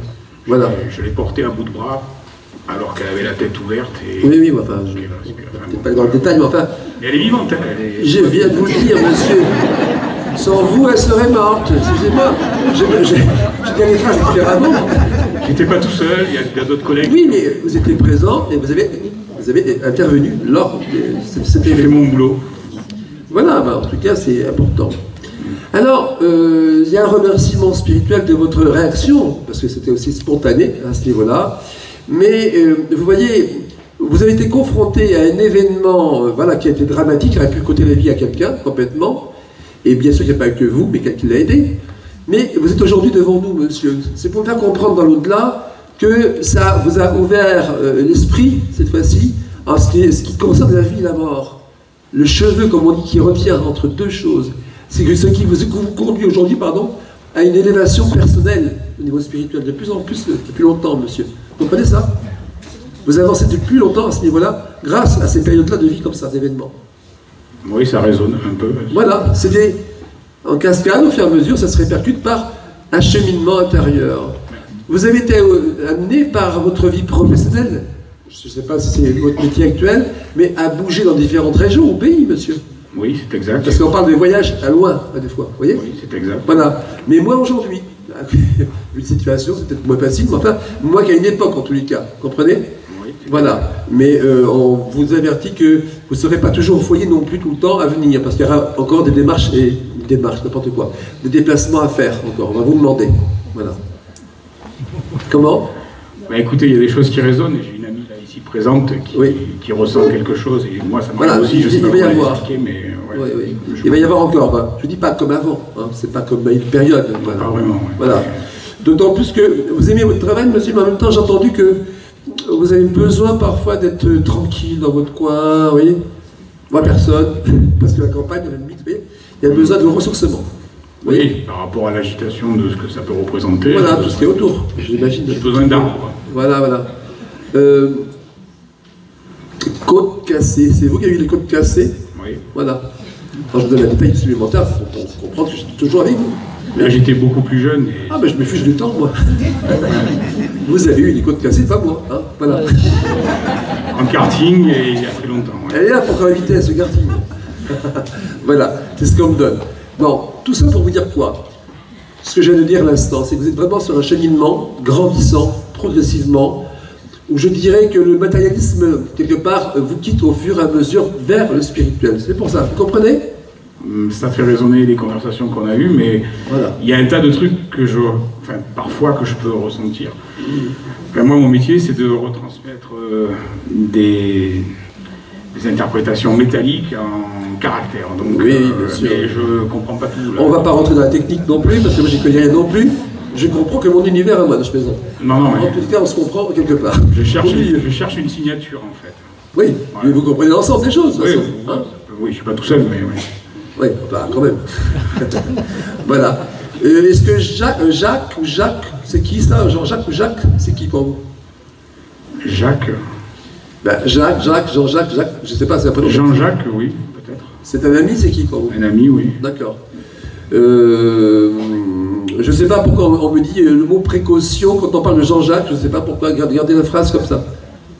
Voilà. Je l'ai porté à bout de bras Alors qu'elle avait la tête ouverte et... Oui, oui, enfin, je ne vais pas dans le détail, mais enfin... Mais elle est vivante, Je viens de vous le dire, monsieur. Sans vous, elle serait morte. Excusez-moi. J'ai dit les phrases différemment. J'étais pas tout seul, il y a d'autres collègues. Oui, mais vous étiez présent et vous avez intervenu lors de cet événement. J'ai fait mon boulot. Voilà, bah, en tout cas, c'est important. Alors, il y a un remerciement spirituel de votre réaction, parce que c'était aussi spontané à ce niveau-là. Mais vous voyez, vous avez été confronté à un événement voilà, qui a été dramatique, qui aurait pu coûter la vie à quelqu'un, complètement. Et bien sûr, il n'y a pas que vous, mais quelqu'un qui l'a aidé. Mais vous êtes aujourd'hui devant nous, monsieur. C'est pour faire comprendre dans l'au-delà que ça vous a ouvert l'esprit, cette fois-ci, en ce qui concerne la vie et la mort. Le cheveu, comme on dit, qui revient entre deux choses. C'est que ce qui vous conduit aujourd'hui, à une élévation personnelle au niveau spirituel, de plus en plus, depuis longtemps, monsieur. Vous comprenez ça? Vous avancez depuis longtemps à ce niveau-là, grâce à ces périodes-là de vie comme ça, d'événements. Oui, ça résonne un peu. Voilà, c'était en cascade, au fur et à mesure, ça se répercute par un cheminement intérieur. Vous avez été amené par votre vie professionnelle, je ne sais pas si c'est votre métier actuel, mais à bouger dans différentes régions au pays, monsieur. Oui, c'est exact. Parce qu'on parle de voyages à loin, des fois, vous voyez? Oui, c'est exact. Voilà. Mais moi, aujourd'hui, une situation, c'est peut-être moins facile, mais enfin, moi qui à une époque, en tous les cas, comprenez? Oui. Voilà. Mais on vous avertit que vous ne serez pas toujours au foyer non plus tout le temps à venir, parce qu'il y aura encore des démarches, n'importe quoi, des déplacements à faire encore, on va vous demander. Voilà. Comment? Bah écoutez, il y a des choses qui résonnent, et j'ai une amie là ici présente qui ressent quelque chose, et moi ça m'arrive aussi, je sais pas comment l'expliquer, mais ouais. Oui. Il va y avoir encore, je ne dis pas comme avant, hein, c'est pas comme une période. Voilà. Pas vraiment, voilà. D'autant plus que vous aimez votre travail, monsieur, mais en même temps j'ai entendu que vous avez besoin parfois d'être tranquille dans votre coin, vous voyez? Moi personne, parce que la campagne, à la limite, vous voyez, il y a besoin de ressourcement. Oui, par rapport à l'agitation de ce que ça peut représenter. Voilà, tout ce qui est autour, j'imagine. J'ai besoin d'arbres. Voilà. Côte cassée, c'est vous qui avez eu les côtes cassées? Oui. Voilà. Quand je vous donne un détail supplémentaire, il faut comprendre que je suis toujours avec vous. Là, j'étais beaucoup plus jeune. Et... Ah, ben je me fiche du temps, moi. Vous avez eu des côtes cassées, pas moi. Hein, voilà. En karting, et il y a très longtemps. Ouais. Elle est là pour éviter ce karting. Voilà, c'est ce qu'on me donne. Bon, tout ça pour vous dire quoi? Ce que je viens de dire à l'instant, c'est que vous êtes vraiment sur un cheminement grandissant, progressivement, où je dirais que le matérialisme, quelque part, vous quitte au fur et à mesure vers le spirituel. C'est pour ça, vous comprenez? Ça fait résonner les conversations qu'on a eues, mais voilà. Il y a un tas de trucs que parfois que je peux ressentir. Moi, mon métier, c'est de retransmettre des interprétations métalliques en caractère. Donc, oui, bien sûr. Mais je comprends pas tout. Là. On va pas rentrer dans la technique non plus, parce que moi, j'y connais rien non plus. Je comprends que mon univers à moi, je plaisante. Non, mais... En tout cas, on se comprend quelque part. Je cherche une signature, en fait. Oui, voilà. Mais vous comprenez l'ensemble des choses. Oui, hein, oui, je suis pas tout seul, mais oui. Oui, bah, quand même. Voilà. Est-ce que Jacques ou Jacques, c'est qui ça? Jean-Jacques ou Jacques, c'est qui pour vous? Jacques. Ben, Jacques, Jean-Jacques, Jacques, je sais pas, c'est un prénom. Jean-Jacques, oui, peut-être. C'est un ami, c'est qui pour vous? Un ami, oui. D'accord. Je sais pas pourquoi on me dit le mot précaution quand on parle de Jean-Jacques, je sais pas pourquoi, gardez la phrase comme ça.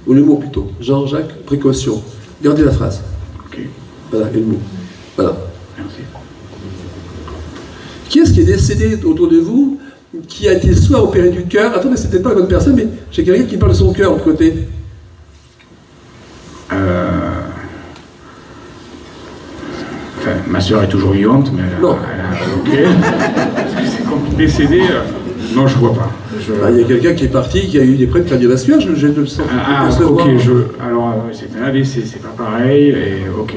Ou le mot plutôt. Jean-Jacques, précaution. Gardez la phrase. Ok. Voilà, et le mot. Voilà. Merci. Qui est-ce qui est décédé autour de vous, qui a été soit opéré du cœur? Attendez, c'est peut-être pas la bonne personne, mais j'ai quelqu'un qui parle de son cœur de l'autre côté. Enfin, ma soeur est toujours vivante, mais elle a ok. Est-ce que c'est compliqué décédé? Non, je vois pas. Il y a quelqu'un qui est parti, qui a eu des problèmes cardiovasculaires, je le sens. Ok, alors c'est un AVC, c'est pas pareil, et ok.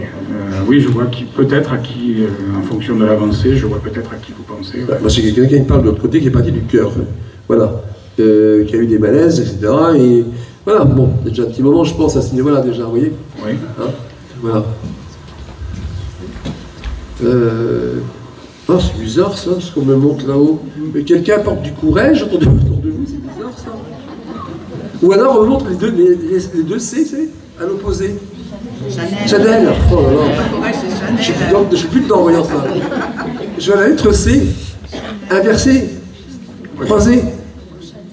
Oui, je vois peut-être à qui, en fonction de l'avancée, je vois peut-être à qui vous pensez. Ouais. Moi, c'est quelqu'un qui parle de l'autre côté, qui est parti du cœur. Voilà. Qui a eu des malaises, etc. Et voilà, bon, déjà un petit moment, je pense à ce niveau-là, déjà, vous voyez? Oui. Hein, voilà. Oh, c'est bizarre ça, ce qu'on me montre là-haut. Mais quelqu'un apporte du courage autour de vous, c'est bizarre ça. Ou alors on me montre les deux C, c'est à l'opposé. Chanel. Oh là là. Je suis plus dedans en voyant ça. Je vais à la lettre C, inversée, croisée.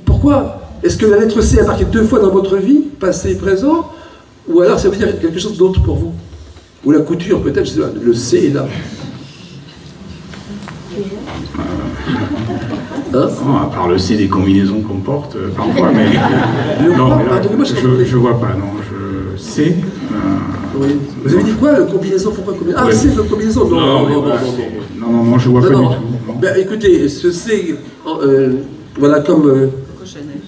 Pourquoi? Est-ce que la lettre C a marqué 2 fois dans votre vie, passé et présent, ou alors ça veut dire quelque chose d'autre pour vous? Ou la couture, peut-être, je sais pas, le C est là. Hein? Oh, à part le C des combinaisons qu'on porte, parfois, mais... non, mais là, je vois pas, non, je sais... Oui. Vous avez dit quoi, le combinaison? Pourquoi combinaison? Ah, ouais. C'est le combinaison? Non, je vois pas du tout. Ben, écoutez, ce C, voilà, comme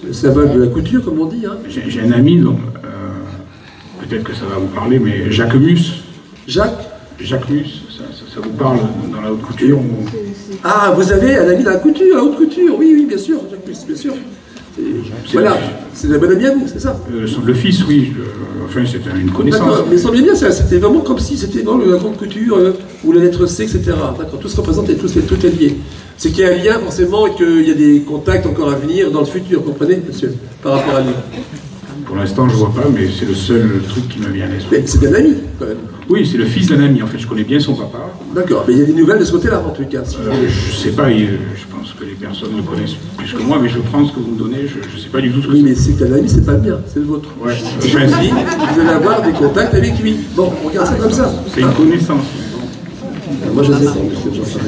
le symbole de la couture, comme on dit. Hein. J'ai un ami, donc, peut-être que ça va vous parler, mais Jacques Mus. Jacques Mus, ça vous parle dans la haute couture ou... Ah, vous avez un ami dans la couture, la haute couture, oui, bien sûr, Jacques Mus, bien sûr. Voilà, c'est un bon ami à vous, c'est ça? Le fils, oui, enfin c'était une connaissance. D'accord, mais semblait bien, c'était vraiment comme si c'était dans la grande couture, ou la lettre C, etc. D'accord, tout se représente et tout est lié. C'est qu'il y a un lien forcément et qu'il y a des contacts encore à venir dans le futur, comprenez, monsieur, par rapport à lui? Pour l'instant, je vois pas, mais c'est le seul truc qui me vient à l'esprit. Mais c'est un ami, quand même. Oui, c'est le fils d'un ami, en fait, je connais bien son papa. D'accord, mais il y a des nouvelles de ce côté-là, en tout cas. Je sais pas, je pense que les personnes le connaissent plus que moi, mais je prends ce que vous me donnez, je sais pas du tout ce que oui, mais c'est un ami, c'est pas le mien, c'est le vôtre. Ouais. Vous allez avoir des contacts avec lui. Bon, on regarde ça comme ça. C'est une connaissance. Moi, je sais pas, j'en sais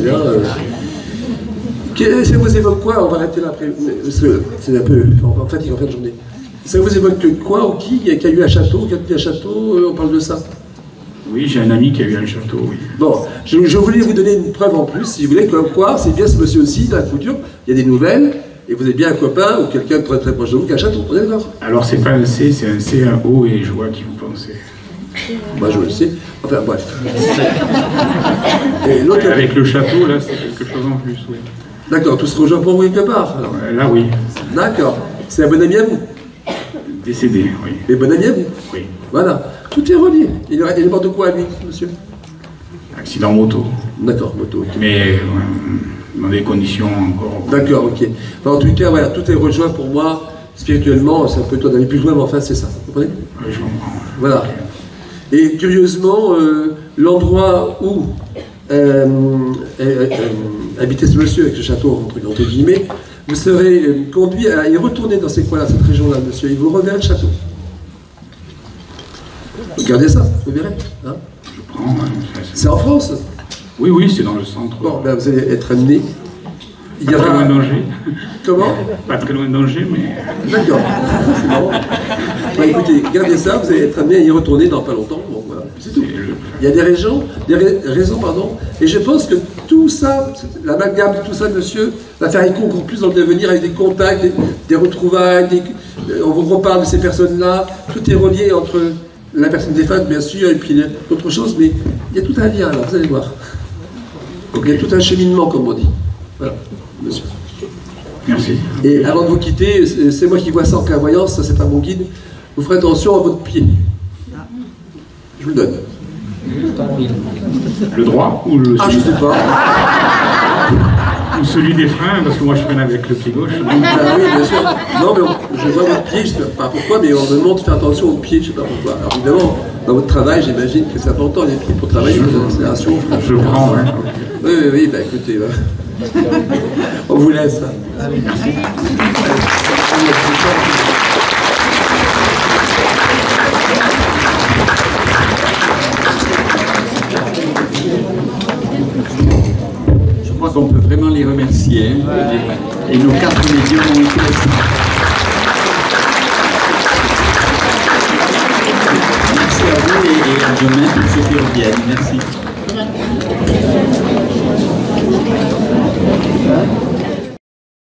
rien. Ça vous évoque quoi? On va arrêter là après. C'est un peu en fatigue en fin de journée. Ça vous évoque quoi ou qui a eu un château? Qui a tenu un château? On parle de ça. Oui, j'ai un ami qui a eu un château, oui. Bon, je voulais vous donner une preuve en plus, si vous voulez, comme quoi, c'est bien ce monsieur aussi, dans la couture, il y a des nouvelles, et vous êtes bien un copain ou quelqu'un de très très proche de vous qui a un château, on est d'accord? Alors, c'est pas un C, c'est un C, un O, et je vois qui vous pensez. Moi, je le sais. Enfin, bref. Et l'autre, avec le château, là, c'est quelque chose en plus, oui. D'accord, tout se rejoint pour vous quelque part, alors. Là, oui. D'accord. C'est un bon ami à vous? Décédé, oui. Mais bon ami à vous? Oui. Voilà. Tout est relié. Il est mort de quoi, lui, monsieur? Accident moto. D'accord, moto. Okay. Mais dans des conditions encore... D'accord, ok. Enfin, en tout cas, voilà, tout est rejoint pour moi, spirituellement, c'est un peu toi d'aller plus loin, mais enfin, c'est ça. Vous comprenez? Oui, je comprends. Voilà. Et curieusement, l'endroit où habitait ce monsieur avec ce château, entre guillemets, vous serez conduit à y retourner dans ces coins-là, cette région-là, monsieur. Il vous reverra le château. Regardez ça, vous verrez. Hein, je prends. C'est en France? Oui, oui, c'est dans le centre. Bon, ben vous allez être amené. Il y aura... Pas très loin d'Angers. Comment? Pas très loin d'Angers, mais... D'accord. C'est marrant. Bah, écoutez, regardez ça, vous allez être amené à y retourner dans pas longtemps. Bon, voilà, c'est tout. Il y a des raisons, et je pense que tout ça, l'amalgame de tout ça, monsieur, va faire écho encore plus dans le devenir avec des contacts, des retrouvailles, on vous reparle de ces personnes-là, tout est relié entre la personne défunte, bien sûr, et puis autre chose, mais il y a tout un lien, là, vous allez voir. Donc, il y a tout un cheminement, comme on dit. Voilà, monsieur. Merci. Et avant de vous quitter, c'est moi qui vois ça en clairvoyance, ça c'est pas mon guide, vous ferez attention à votre pied. Je vous le donne. Le droit ou le... Ah, je sais pas. Ou celui des freins, parce que moi je freine avec le pied gauche. Ah oui, bien sûr. Non, mais je vois votre pied, je ne sais pas pourquoi, mais on me demande de faire attention au pied, je ne sais pas pourquoi. Alors évidemment, dans votre travail, j'imagine que c'est important, les pieds pour travailler, l'accélération. Je prends, ouais. Oui, bah écoutez, on vous laisse. Merci. Je crois qu'on peut vraiment les remercier. Et nos 4 médiums ont été Merci à vous et à demain pour ceux qui reviennent. Merci.